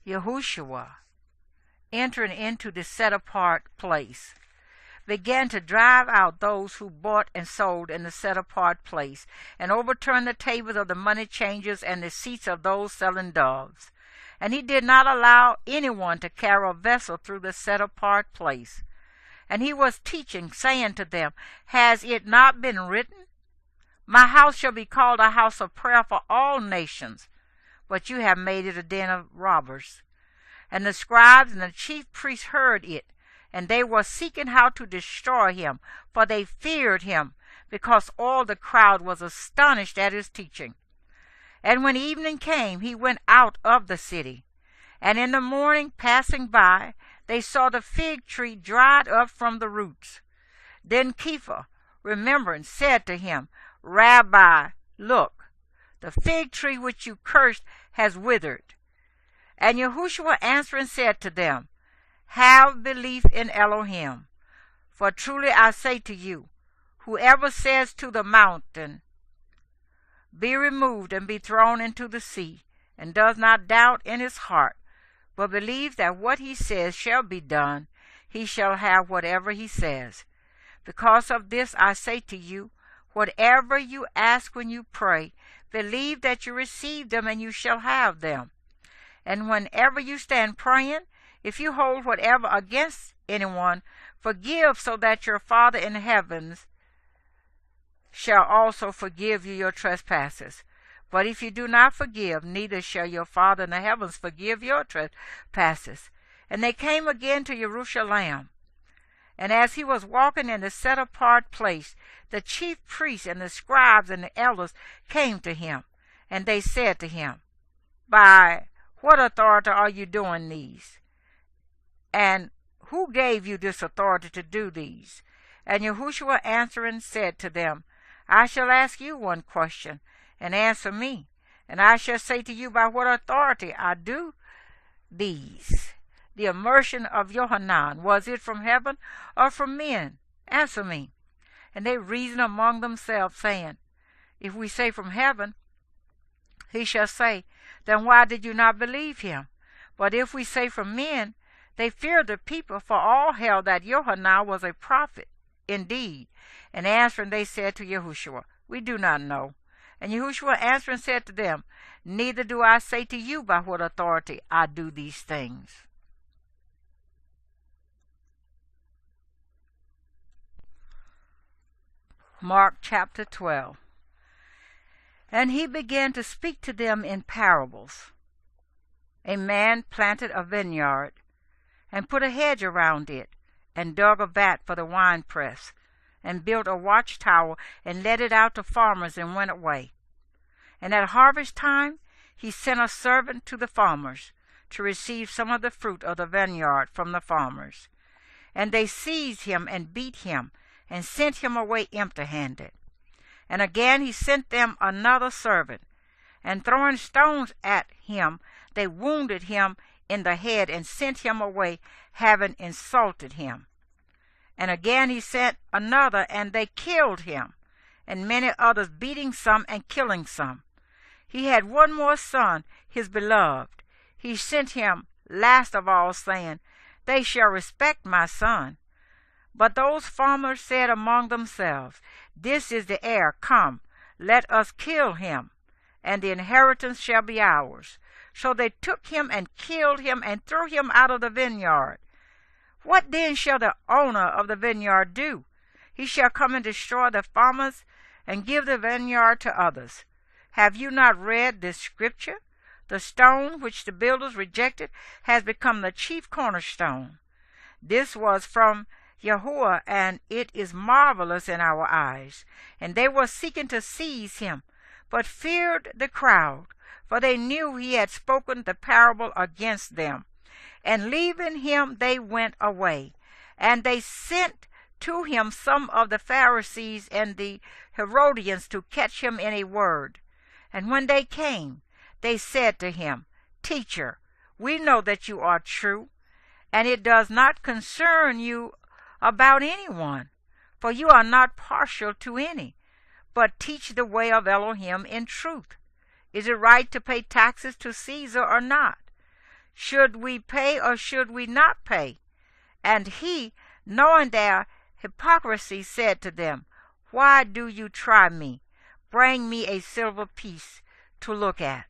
S1: Yehושע, entering into the set-apart place, began to drive out those who bought and sold in the set-apart place, and overturn the tables of the money changers and the seats of those selling doves. And he did not allow anyone to carry a vessel through the set-apart place. And he was teaching, saying to them, Has it not been written, My house shall be called a house of prayer for all nations, but you have made it a den of robbers. And the scribes and the chief priests heard it, and they were seeking how to destroy him, for they feared him, because all the crowd was astonished at his teaching. And when evening came, he went out of the city. And in the morning, passing by, they saw the fig tree dried up from the roots. Then Kepha, remembering, said to him, Rabbi, look, the fig tree which you cursed has withered. And Yehושע answering said to them, Have belief in Elohim. For truly I say to you, whoever says to the mountain, Be removed and be thrown into the sea, and does not doubt in his heart, but believes that what he says shall be done, he shall have whatever he says. Because of this I say to you, whatever you ask when you pray, believe that you receive them, and you shall have them. And whenever you stand praying, if you hold whatever against anyone, forgive, so that your Father in heavens shall also forgive you your trespasses. But if you do not forgive, neither shall your Father in the heavens forgive your trespasses. And they came again to Jerusalem. And as he was walking in the set-apart place, the chief priests and the scribes and the elders came to him. And they said to him, By what authority are you doing these? And who gave you this authority to do these? And Yehושע answering said to them, I shall ask you one question, and answer me, and I shall say to you by what authority I do these. The immersion of Yoḥanan, was it from heaven or from men? Answer me. And they reasoned among themselves, saying, If we say from heaven, he shall say, Then why did you not believe him? But if we say from men, they feared the people, for all held that Yoḥanan was a prophet indeed. And answering, they said to Yehושע, We do not know. And Yehושע answering said to them, Neither do I say to you by what authority I do these things. Mark chapter 12. And he began to speak to them in parables. A man planted a vineyard, and put a hedge around it, and dug a vat for the winepress, and built a watchtower, and let it out to farmers, and went away. And at harvest time he sent a servant to the farmers, to receive some of the fruit of the vineyard from the farmers. And they seized him, and beat him, and sent him away empty-handed. And again he sent them another servant, and throwing stones at him, they wounded him in the head, and sent him away, having insulted him. And again he sent another, and they killed him, and many others, beating some and killing some. He had one more son, his beloved. He sent him last of all, saying, They shall respect my son. But those farmers said among themselves, This is the heir, come, let us kill him, and the inheritance shall be ours. So they took him and killed him, and threw him out of the vineyard. What then shall the owner of the vineyard do? He shall come and destroy the farmers, and give the vineyard to others. Have you not read this scripture? The stone which the builders rejected has become the chief cornerstone. This was from Yehوa, and it is marvelous in our eyes. And they were seeking to seize him, but feared the crowd, for they knew he had spoken the parable against them. And leaving him, they went away. And they sent to him some of the Pharisees and the Herodians to catch him in a word. And when they came, they said to him, Teacher, we know that you are true, and it does not concern you about anyone, for you are not partial to any, but teach the way of Elohim in truth. Is it right to pay taxes to Caesar or not? Should we pay or should we not pay? And he, knowing their hypocrisy, said to them, Why do you try me? Bring me a silver piece to look at.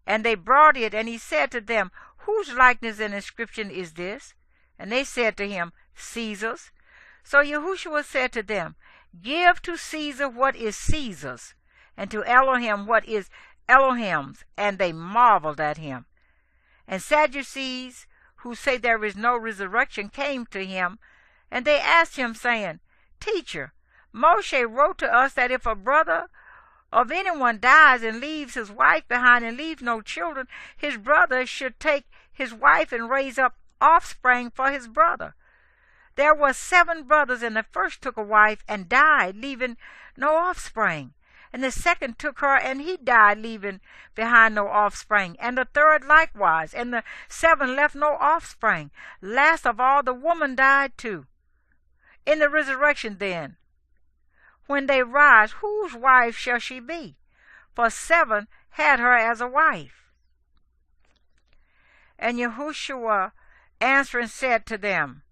S1: And they brought it, and he said to them, Whose likeness and inscription is this? And they said to him, Caesar's. So Yehושע said to them, Give to Caesar what is Caesar's, and to Elohim what is Elohim's. And they marveled at him. And Sadducees, who say there is no resurrection, came to him, and they asked him, saying, Teacher, Moshe wrote to us that if a brother of anyone dies and leaves his wife behind and leaves no children, his brother should take his wife and raise up offspring for his brother. There were 7 brothers, and the first took a wife and died, leaving no offspring. And the second took her, and he died, leaving behind no offspring. And the third likewise, and the 7 left no offspring. Last of all, the woman died too. In the resurrection then, when they rise, whose wife shall she be? For 7 had her as a wife. And Yehושע answering said to them,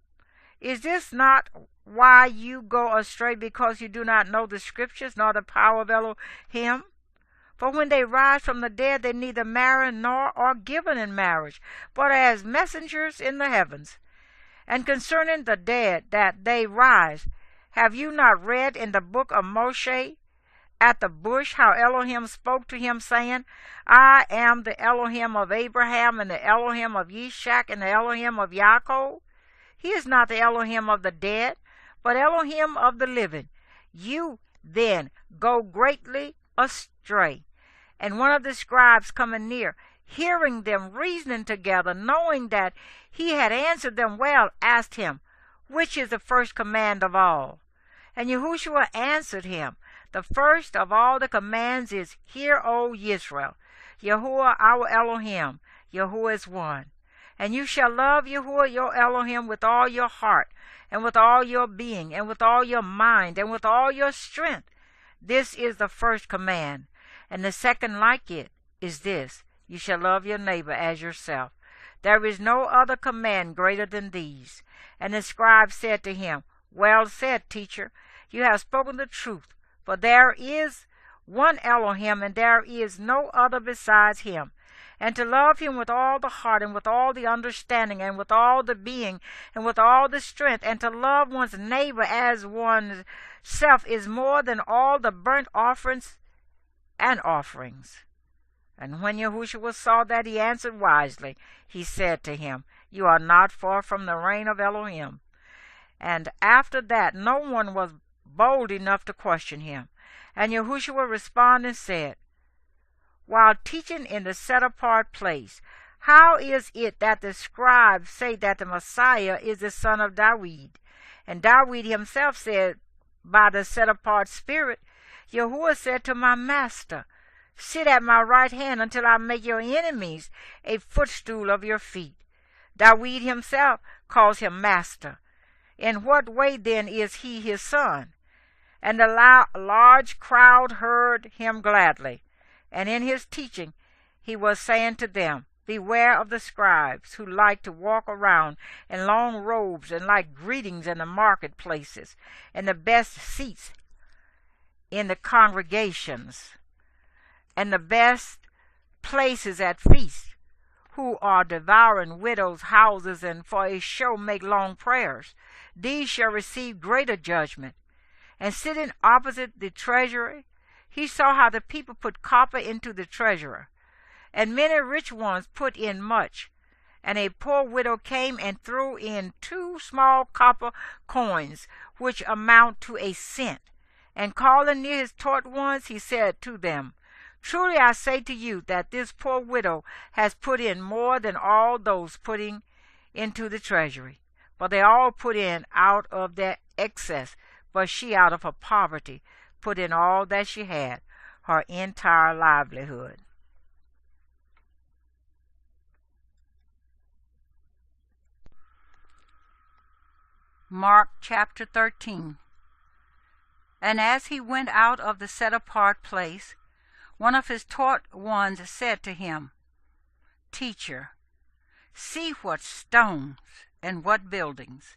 S1: Is this not why you go astray, because you do not know the Scriptures, nor the power of Elohim? For when they rise from the dead, they neither marry nor are given in marriage, but as messengers in the heavens. And concerning the dead, that they rise, have you not read in the book of Moshe at the bush how Elohim spoke to him, saying, I am the Elohim of Abraham, and the Elohim of Yitzchak, and the Elohim of Yaakov? He is not the Elohim of the dead, but Elohim of the living. You then go greatly astray. And one of the scribes coming near, hearing them reasoning together, knowing that he had answered them well, asked him, Which is the first command of all? And Yehושע answered him, The first of all the commands is, Hear, O Israel, Yehua our Elohim, Yehua is one. And you shall love Yehua your Elohim with all your heart, and with all your being, and with all your mind, and with all your strength. This is the first command. And the second like it is this, You shall love your neighbor as yourself. There is no other command greater than these. And the scribe said to him, Well said, teacher, you have spoken the truth. For there is one Elohim, and there is no other besides him. And to love him with all the heart, and with all the understanding, and with all the being, and with all the strength, and to love one's neighbor as oneself is more than all the burnt offerings and offerings. And when Yehושע saw that he answered wisely, he said to him, You are not far from the reign of Elohim. And after that no one was bold enough to question him. And Yehושע responded and said, While teaching in the set-apart place, how is it that the scribes say that the Messiah is the son of David? And David himself said, By the set-apart spirit, Yehua said to my master, Sit at my right hand until I make your enemies a footstool of your feet. David himself calls him master. In what way then is he his son? And the large crowd heard him gladly. And in his teaching he was saying to them, Beware of the scribes, who like to walk around in long robes, and like greetings in the marketplaces, and the best seats in the congregations, and the best places at feasts, who are devouring widows' houses, and for a show make long prayers. These shall receive greater judgment. And sitting opposite the treasury, he saw how the people put copper into the treasurer, and many rich ones put in much. And a poor widow came and threw in 2 small copper coins, which amount to a cent. And calling near his taught ones, he said to them, Truly I say to you that this poor widow has put in more than all those putting into the treasury. For they all put in out of their excess, but she out of her poverty put in all that she had, her entire livelihood. Mark chapter 13. And as he went out of the set-apart place, one of his taught ones said to him, Teacher, see what stones and what buildings.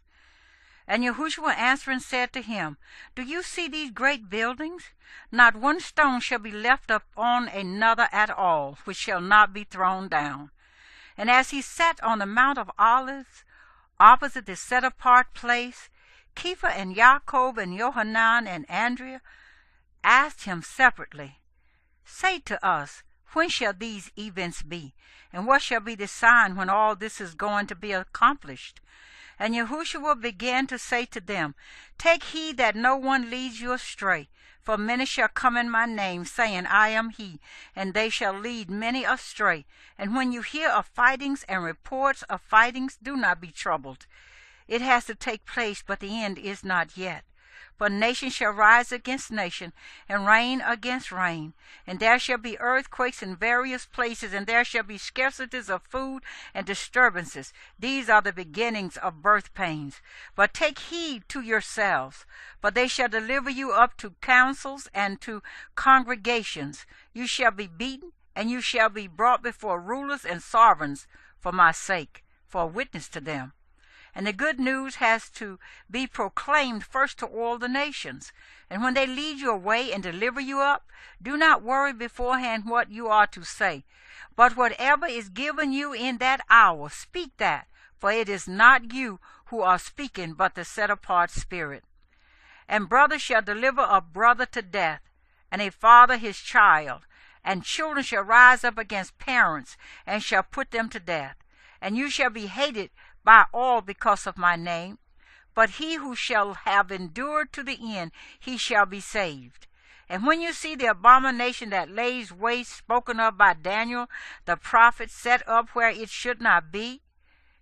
S1: And Yehושע answering said to him, Do you see these great buildings? Not one stone shall be left upon another at all, which shall not be thrown down. And as he sat on the Mount of Olives, opposite the set-apart place, Kepha and Jacob and Yoḥanan and Andrea asked him separately, Say to us, when shall these events be? And what shall be the sign when all this is going to be accomplished? And Yehושע began to say to them, Take heed that no one leads you astray. For many shall come in my name, saying, I am he, and they shall lead many astray. And when you hear of fightings and reports of fightings, do not be troubled. It has to take place, but the end is not yet. For nation shall rise against nation, and reign against reign. And there shall be earthquakes in various places, and there shall be scarcities of food and disturbances. These are the beginnings of birth pains. But take heed to yourselves, for they shall deliver you up to councils and to congregations. You shall be beaten, and you shall be brought before rulers and sovereigns for my sake, for a witness to them. And the good news has to be proclaimed first to all the nations. And when they lead you away and deliver you up, do not worry beforehand what you are to say. But whatever is given you in that hour, speak that, for it is not you who are speaking, but the set-apart Spirit. And brother shall deliver a brother to death, and a father his child. And children shall rise up against parents, and shall put them to death. And you shall be hated by all because of my name, but he who shall have endured to the end, he shall be saved. And when you see the abomination that lays waste spoken of by Daniel the prophet set up where it should not be,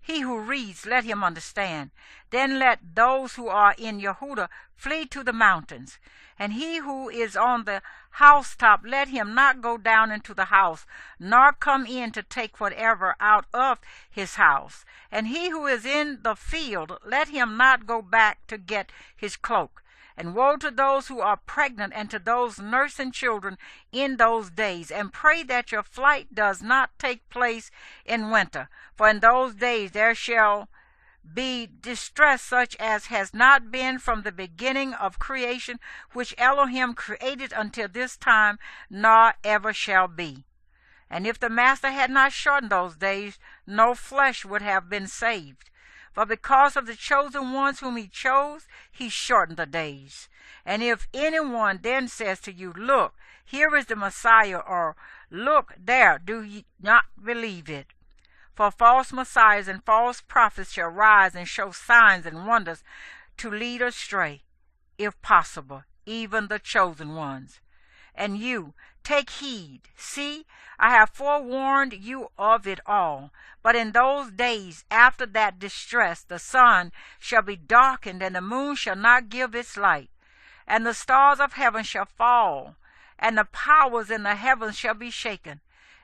S1: he who reads, let him understand. Then let those who are in Yehuda flee to the mountains. And he who is on the housetop, let him not go down into the house, nor come in to take whatever out of his house. And he who is in the field, let him not go back to get his cloak. And woe to those who are pregnant and to those nursing children in those days. And pray that your flight does not take place in winter. For in those days there shall be distress such as has not been from the beginning of creation, which Elohim created until this time, nor ever shall be. And if the Master had not shortened those days, no flesh would have been saved. But because of the chosen ones whom he chose, he shortened the days. And if anyone then says to you, Look, here is the Messiah, or Look there, do ye not believe it? For false messiahs and false prophets shall rise and show signs and wonders to lead astray, if possible, even the chosen ones. And you, take heed. See, I have forewarned you of it all. But in those days after that distress, the sun shall be darkened, and the moon shall not give its light. And the stars of heaven shall fall, and the powers in the heavens shall be shaken.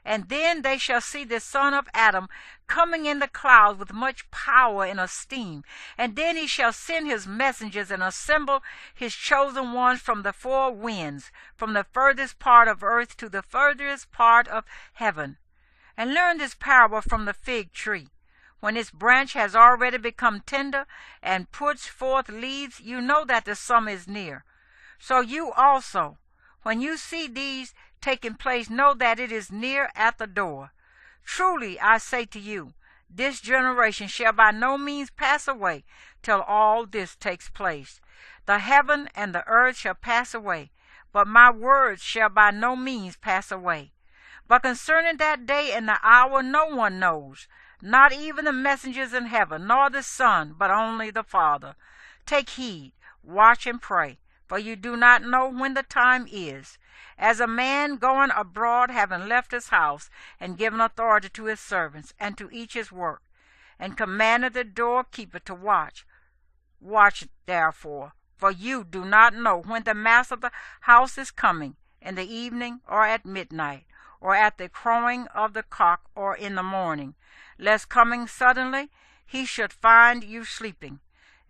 S1: And then they shall see the Son of Adam coming in the clouds with much power and esteem. And then he shall send his messengers and assemble his chosen ones from the four winds, from the furthest part of earth to the furthest part of heaven. And learn this parable from the fig tree. When its branch has already become tender and puts forth leaves, you know that the summer is near. So you also, when you see these taking place, know that it is near at the door. Truly I say to you, this generation shall by no means pass away till all this takes place. The heaven and the earth shall pass away, but my words shall by no means pass away. But concerning that day and the hour no one knows, not even the messengers in heaven, nor the Son, but only the Father. Take heed, watch and pray, for you do not know when the time is. As a man going abroad, having left his house, and given authority to his servants, and to each his work, and commanded the doorkeeper to watch. Watch therefore, for you do not know when the master of the house is coming, in the evening, or at midnight, or at the crowing of the cock, or in the morning, lest coming suddenly he should find you sleeping.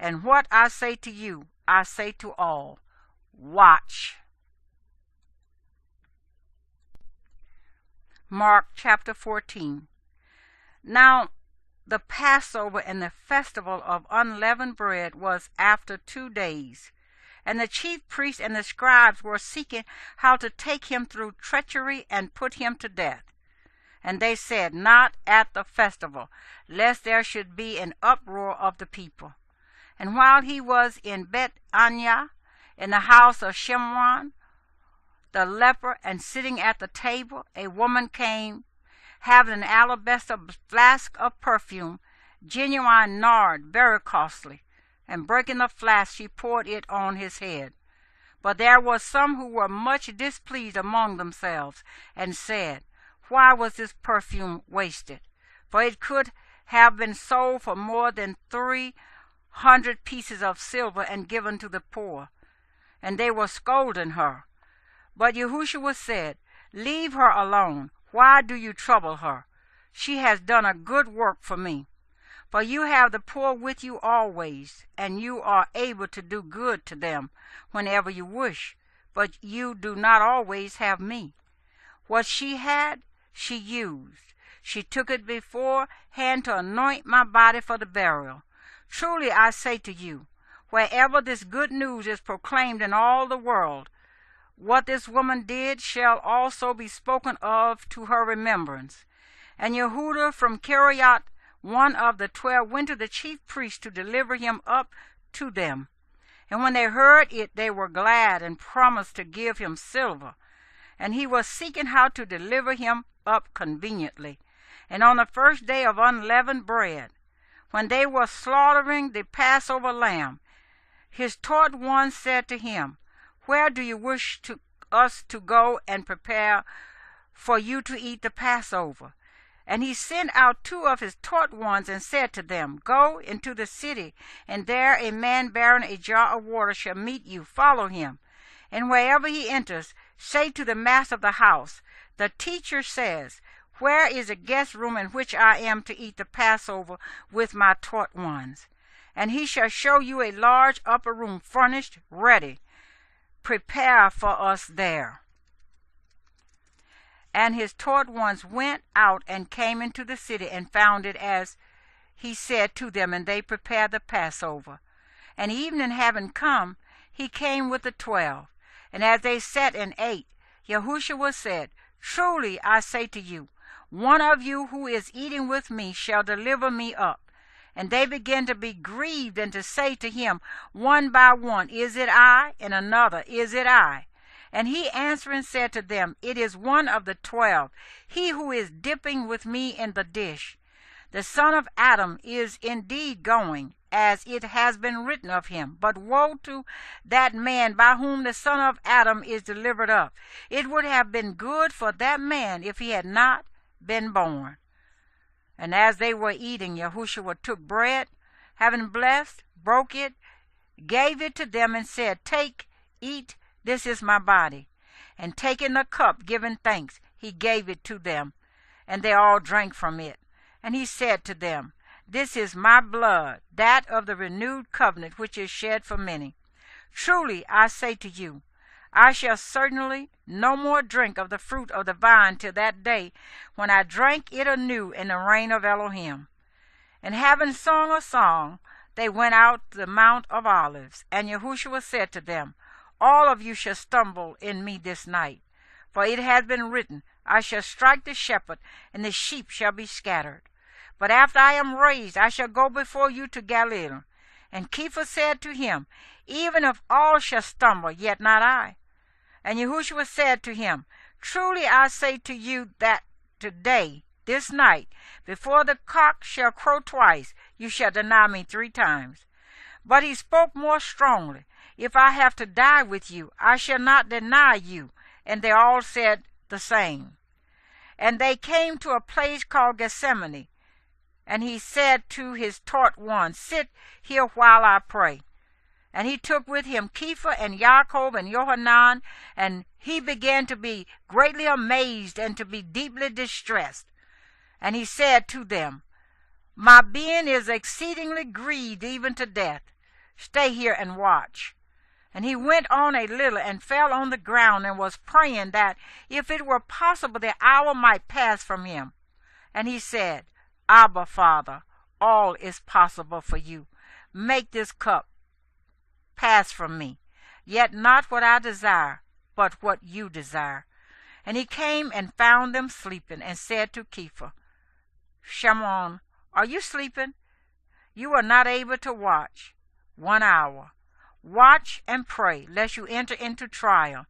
S1: And what I say to you, I say to all, watch. Mark chapter 14. Now the Passover and the festival of unleavened bread was after 2 days. And the chief priests and the scribes were seeking how to take him through treachery and put him to death. And they said, not at the festival, lest there should be an uproar of the people. And while he was in Bethania, in the house of Shimon the leper, and sitting at the table, a woman came, having an alabaster flask of perfume, genuine nard, very costly. And breaking the flask, she poured it on his head. But there were some who were much displeased among themselves, and said, why was this perfume wasted? For it could have been sold for more than 300 pieces of silver and given to the poor. And they were scolding her. But Yehosha said, leave her alone. Why do you trouble her? She has done a good work for me. For you have the poor with you always, and you are able to do good to them whenever you wish, but you do not always have me. What she had, she used. She took it beforehand to anoint my body for the burial. Truly I say to you, wherever this good news is proclaimed in all the world, what this woman did shall also be spoken of to her remembrance. And Yehuda from Kiriath, one of the 12, went to the chief priests to deliver him up to them. And when they heard it, they were glad and promised to give him silver. And he was seeking how to deliver him up conveniently. And on the first day of unleavened bread, when they were slaughtering the Passover lamb, his taught ones said to him, where do you wish us to go and prepare for you to eat the Passover? And he sent out 2 of his taught ones and said to them, go into the city, and there a man bearing a jar of water shall meet you. Follow him. And wherever he enters, say to the master of the house, the teacher says, where is a guest room in which I am to eat the Passover with my taught ones? And he shall show you a large upper room furnished, ready. Prepare for us there. And his taught ones went out and came into the city and found it as he said to them, and they prepared the Passover. And evening having come, he came with the 12. And as they sat and ate, Yehosha said, truly I say to you, one of you who is eating with me shall deliver me up. And they began to be grieved and to say to him one by one, is it I? And another, is it I? And he answering said to them, it is one of the 12, he who is dipping with me in the dish. The son of Adam is indeed going, as it has been written of him. But woe to that man by whom the son of Adam is delivered up. It would have been good for that man if he had not been born. And as they were eating, Yehosha took bread, having blessed, broke it, gave it to them, and said, take, eat, this is my body. And taking the cup, giving thanks, he gave it to them, and they all drank from it. And he said to them, this is my blood, that of the renewed covenant, which is shed for many. Truly I say to you, I shall certainly no more drink of the fruit of the vine till that day when I drank it anew in the reign of Elohim. And having sung a song, they went out to the Mount of Olives. And Yehosha said to them, all of you shall stumble in me this night. For it has been written, I shall strike the shepherd, and the sheep shall be scattered. But after I am raised, I shall go before you to Galilee. And Kepha said to him, even if all shall stumble, yet not I. And Yehosha said to him, truly I say to you that today, this night, before the cock shall crow twice, you shall deny me 3 times. But he spoke more strongly, if I have to die with you, I shall not deny you. And they all said the same. And they came to a place called Gethsemane. And he said to his taught ones, sit here while I pray. And he took with him Kepha and Jacob and Yoḥanan, and he began to be greatly amazed and to be deeply distressed. And he said to them, my being is exceedingly grieved even to death. Stay here and watch. And he went on a little and fell on the ground and was praying that if it were possible the hour might pass from him. And he said, Abba, Father, all is possible for you. Make this cup pass from me. Yet not what I desire, but what you desire. And he came and found them sleeping, and said to Kepha, Shimon, are you sleeping? You are not able to watch 1 hour. Watch and pray, lest you enter into trial.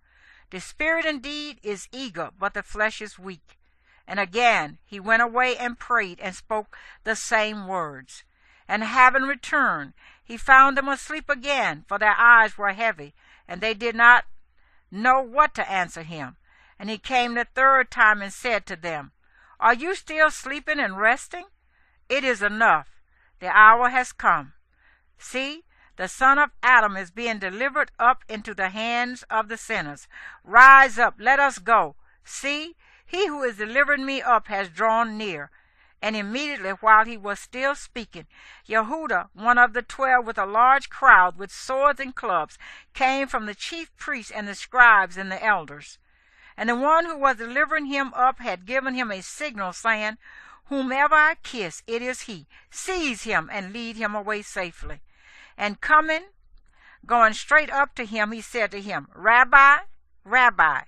S1: The spirit indeed is eager, but the flesh is weak. And again he went away and prayed, and spoke the same words. And having returned, he found them asleep again, for their eyes were heavy, and they did not know what to answer him. And he came the third time and said to them, Are you still sleeping and resting? It is enough. The hour has come. See, the Son of Adam is being delivered up into the hands of the sinners. Rise up, let us go. See, he who is delivering me up has drawn near. And immediately while he was still speaking, Yehudá, one of the 12, with a large crowd, with swords and clubs, came from the chief priests and the scribes and the elders. And the one who was delivering him up had given him a signal, saying, Whomever I kiss, it is he. Seize him and lead him away safely. And going straight up to him, he said to him, Rabbi, Rabbi,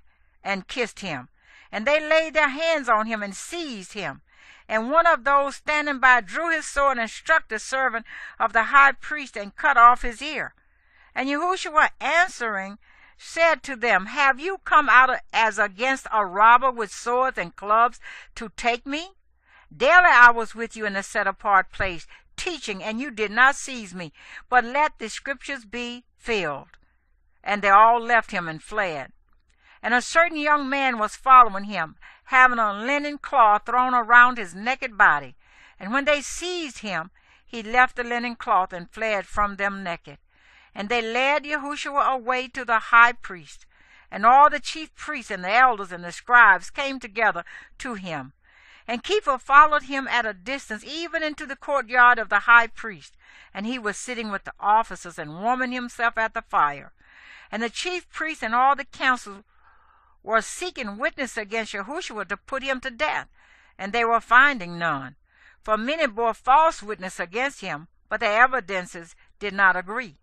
S1: and kissed him. And they laid their hands on him and seized him. And one of those standing by drew his sword and struck the servant of the high priest and cut off his ear. And Yehושע answering said to them, Have you come out as against a robber with swords and clubs to take me? Daily I was with you in the set-apart place, teaching, and you did not seize me, but let the scriptures be filled. And they all left him and fled. And a certain young man was following him, having a linen cloth thrown around his naked body. And when they seized him, he left the linen cloth and fled from them naked. And they led Yehושע away to the high priest. And all the chief priests and the elders and the scribes came together to him. And Kepha followed him at a distance, even into the courtyard of the high priest. And he was sitting with the officers and warming himself at the fire. And the chief priests and all the council were seeking witness against Yehושע to put him to death, and they were finding none. For many bore false witness against him, but their evidences did not agree.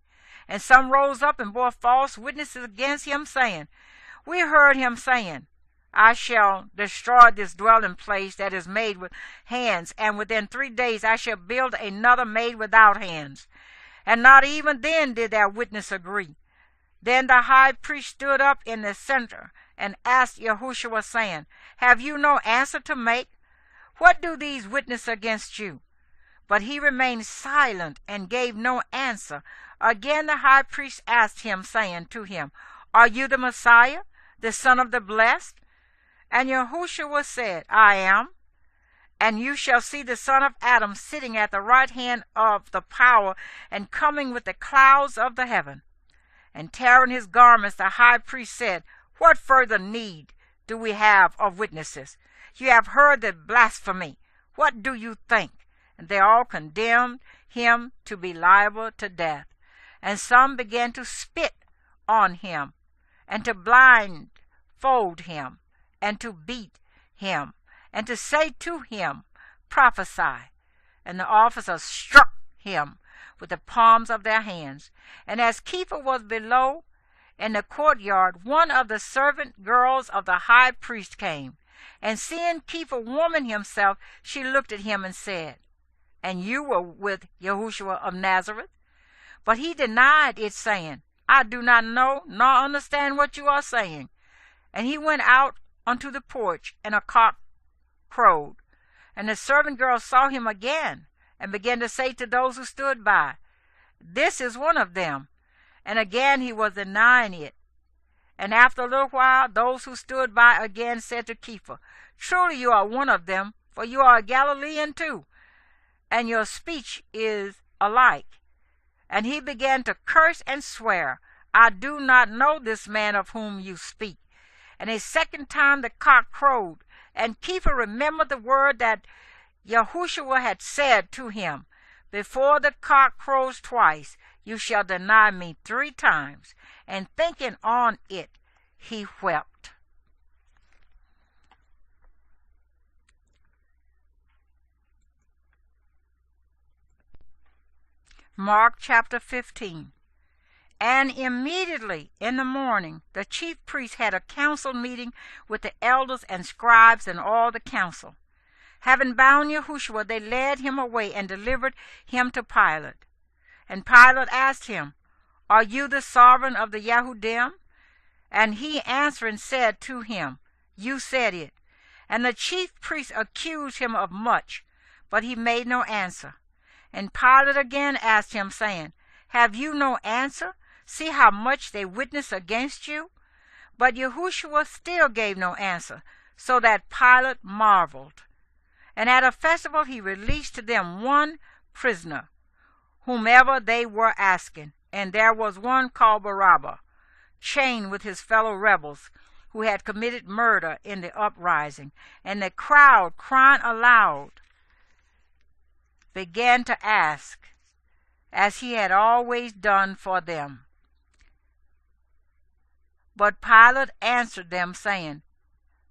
S1: And some rose up and bore false witnesses against him, saying, We heard him saying, I shall destroy this dwelling place that is made with hands, and within 3 days I shall build another made without hands. And not even then did their witness agree. Then the high priest stood up in the center and asked Yehושע, saying, Have you no answer to make? What do these witness against you? But he remained silent and gave no answer. Again the high priest asked him, saying to him, Are you the Messiah, the Son of the Blessed? And Yehושע said, I am. And you shall see the Son of Adam sitting at the right hand of the power, and coming with the clouds of the heaven. And tearing his garments, the high priest said, What further need do we have of witnesses? You have heard the blasphemy. What do you think? And they all condemned him to be liable to death. And some began to spit on him, and to blindfold him, and to beat him, and to say to him, Prophesy. And the officers struck him with the palms of their hands. And as Kepha was below in the courtyard, one of the servant girls of the high priest came. And seeing Kepha warming himself, she looked at him and said, And you were with Yehושע of Nazareth? But he denied it, saying, I do not know nor understand what you are saying. And he went out unto the porch, and a cock crowed. And the servant girl saw him again, and began to say to those who stood by, This is one of them. And again he was denying it. And after a little while, those who stood by again said to Kepha, Truly you are one of them, for you are a Galilean too, and your speech is alike. And he began to curse and swear, I do not know this man of whom you speak. And a second time the cock crowed, and Kepha remembered the word that Yehושע had said to him, Before the cock crows twice, you shall deny me 3 times. And thinking on it, he wept. Mark chapter 15. And immediately in the morning the chief priests had a council meeting with the elders and scribes and all the council. Having bound Yehושע, they led him away and delivered him to Pilate. And Pilate asked him, Are you the sovereign of the Yahudim? And he answering said to him, You said it. And the chief priests accused him of much, but he made no answer. And Pilate again asked him, saying, Have you no answer? See how much they witness against you. But Yehושע still gave no answer, so that Pilate marveled. And at a festival he released to them one prisoner, whomever they were asking. And there was one called Barabbas, chained with his fellow rebels, who had committed murder in the uprising. And the crowd, crying aloud, began to ask, as he had always done for them. But Pilate answered them, saying,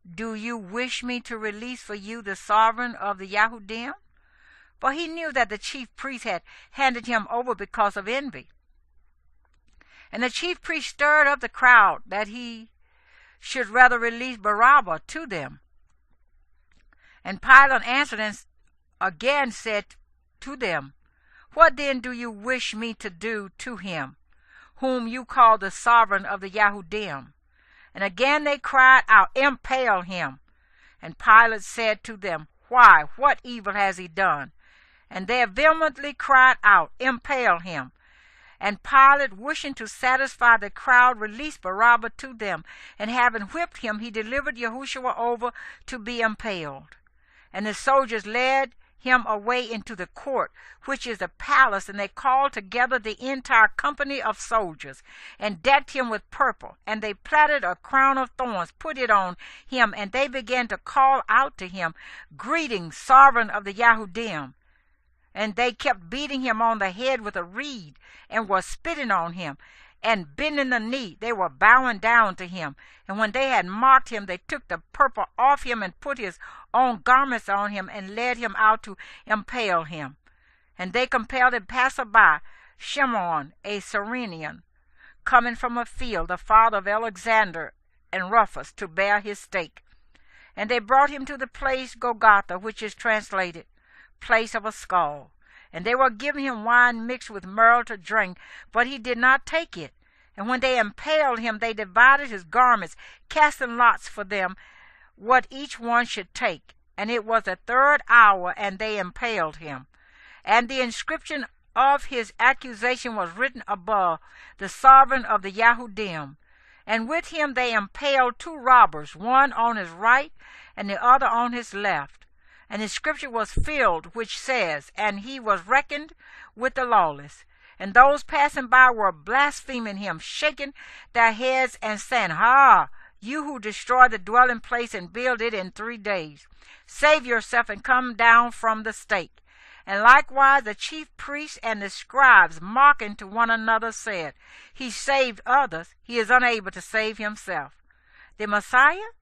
S1: Do you wish me to release for you the sovereign of the Yahudim? For he knew that the chief priest had handed him over because of envy. And the chief priest stirred up the crowd that he should rather release Barabbas to them. And Pilate answered and again said to them, What then do you wish me to do to him, whom you call the sovereign of the Yahudim? And again they cried out, Impale him. And Pilate said to them, Why, what evil has he done? And they vehemently cried out, Impale him. And Pilate, wishing to satisfy the crowd, released Barabbas to them. And having whipped him, he delivered Yehושע over to be impaled. And the soldiers led him away into the court, which is the palace, and they called together the entire company of soldiers, and decked him with purple, and they plaited a crown of thorns, put it on him, and they began to call out to him, Greetings, sovereign of the Yahudim. And they kept beating him on the head with a reed, and were spitting on him, and bending the knee, they were bowing down to him. And when they had mocked him, they took the purple off him and put his own garments on him and led him out to impale him. And they compelled a passerby, Shimon, a Cyrenian, coming from a field, the father of Alexander and Rufus, to bear his stake. And they brought him to the place Golgotha, which is translated, place of a skull. And they were giving him wine mixed with myrrh to drink, but he did not take it. And when they impaled him, they divided his garments, casting lots for them what each one should take. And it was the 3rd hour, and they impaled him. And the inscription of his accusation was written above, The sovereign of the Yahudim. And with him they impaled 2 robbers, one on his right and the other on his left. And the scripture was filled, which says, And he was reckoned with the lawless. And those passing by were blaspheming him, shaking their heads and saying, Ha! You who destroy the dwelling place and build it in 3 days, save yourself and come down from the stake. And likewise the chief priests and the scribes, mocking to one another, said, He saved others, he is unable to save himself. The Messiah,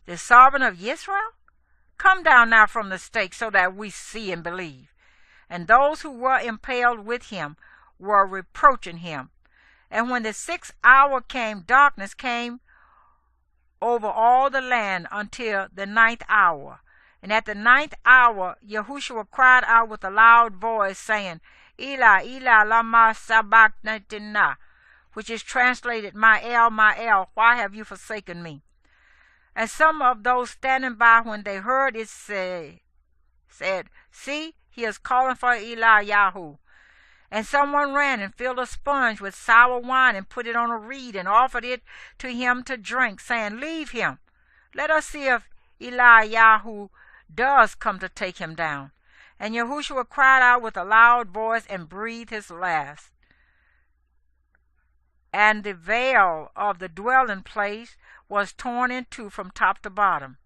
S1: the sovereign of Israel? Come down now from the stake, so that we see and believe. And those who were impaled with him were reproaching him. And when the 6th hour came, darkness came over all the land until the 9th hour. And at the 9th hour Yehושע cried out with a loud voice, saying, Eli, Eli, lama sabachthani, which is translated, My El, why have you forsaken me? And some of those standing by, when they heard it, said, See, he is calling for Eliyahu. And someone ran and filled a sponge with sour wine and put it on a reed and offered it to him to drink, saying, Leave him. Let us see if Eliyahu does come to take him down. And Yehושע cried out with a loud voice and breathed his last. And the veil of the dwelling place was torn in two from top to bottom.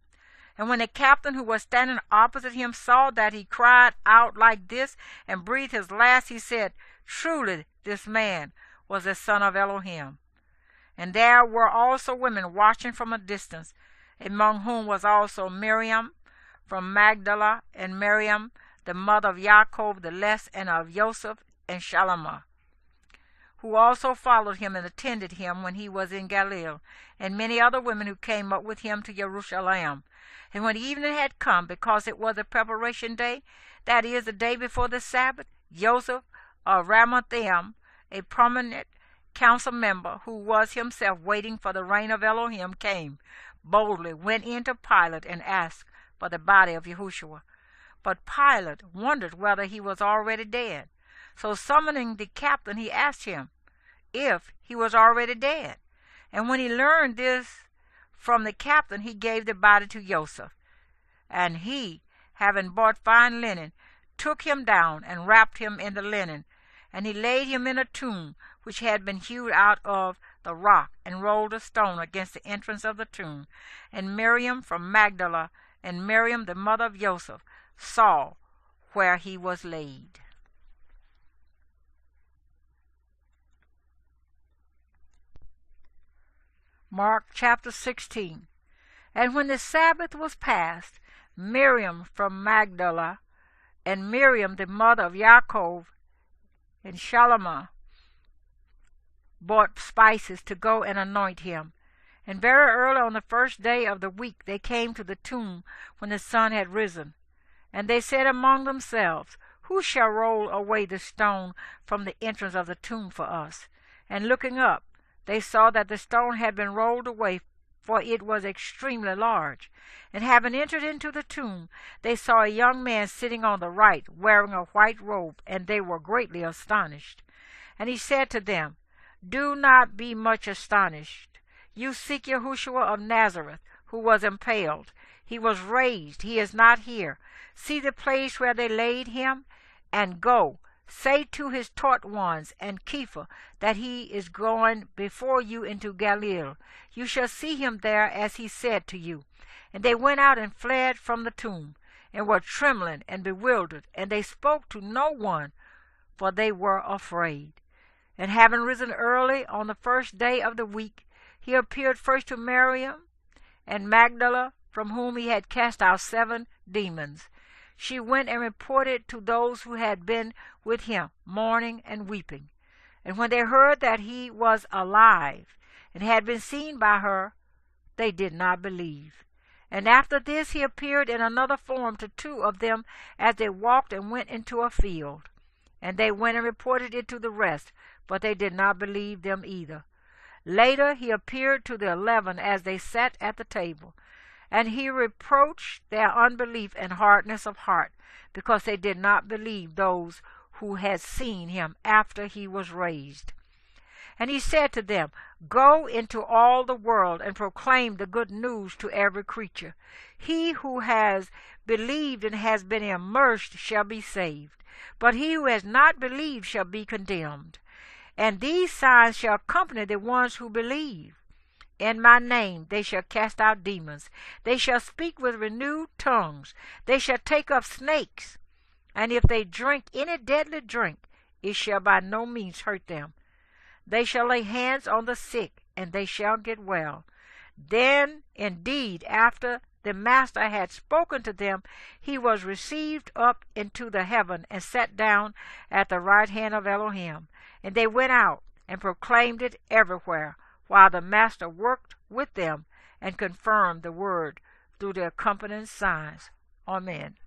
S1: And when the captain who was standing opposite him saw that he cried out like this and breathed his last, he said, "Truly this man was the Son of Elohim." And there were also women watching from a distance, among whom was also Miriam from Magdala, and Miriam, the mother of Yaakov the Less, and of Joseph and Shalomah, who also followed him and attended him when he was in Galilee, and many other women who came up with him to Jerusalem. And when evening had come, because it was the preparation day, that is, the day before the Sabbath, Joseph of Arimathea, a prominent council member, who was himself waiting for the reign of Elohim, came, boldly went in to Pilate and asked for the body of Yehושע. But Pilate wondered whether he was already dead. So summoning the captain, he asked him if he was already dead. And when he learned this from the captain, he gave the body to Joseph. And he, having bought fine linen, took him down and wrapped him in the linen. And he laid him in a tomb which had been hewed out of the rock, and rolled a stone against the entrance of the tomb. And Miriam from Magdala, and Miriam the mother of Joseph, saw where he was laid. Mark chapter 16. And when the Sabbath was past, Miriam from Magdala, and Miriam the mother of Yaakov and Shalomah, bought spices to go and anoint him. And very early on the first day of the week they came to the tomb when the sun had risen. And they said among themselves, "Who shall roll away the stone from the entrance of the tomb for us?" And looking up, they saw that the stone had been rolled away, for it was extremely large. And having entered into the tomb, they saw a young man sitting on the right, wearing a white robe, and they were greatly astonished. And he said to them, "Do not be much astonished. You seek Yehושע of Nazareth, who was impaled. He was raised. He is not here. See the place where they laid him, and go. Say to his taught ones and Kepha that he is going before you into Galilee. You shall see him there as he said to you." And they went out and fled from the tomb, and were trembling and bewildered, and they spoke to no one, for they were afraid. And having risen early on the first day of the week, he appeared first to Miriam and Magdala, from whom he had cast out 7 demons. She went and reported to those who had been with him, mourning and weeping. And when they heard that he was alive and had been seen by her, they did not believe. And after this he appeared in another form to 2 of them as they walked and went into a field. And they went and reported it to the rest, but they did not believe them either. Later he appeared to the 11 as they sat at the table. And he reproached their unbelief and hardness of heart, because they did not believe those who had seen him after he was raised. And he said to them, "Go into all the world and proclaim the good news to every creature. He who has believed and has been immersed shall be saved, but he who has not believed shall be condemned. And these signs shall accompany the ones who believe. In my name they shall cast out demons. They shall speak with renewed tongues. They shall take up snakes. And if they drink any deadly drink, it shall by no means hurt them. They shall lay hands on the sick, and they shall get well." Then, indeed, after the Master had spoken to them, he was received up into the heaven and sat down at the right hand of Elohim. And they went out and proclaimed it everywhere, while the Master worked with them and confirmed the word through the accompanying signs. Amen.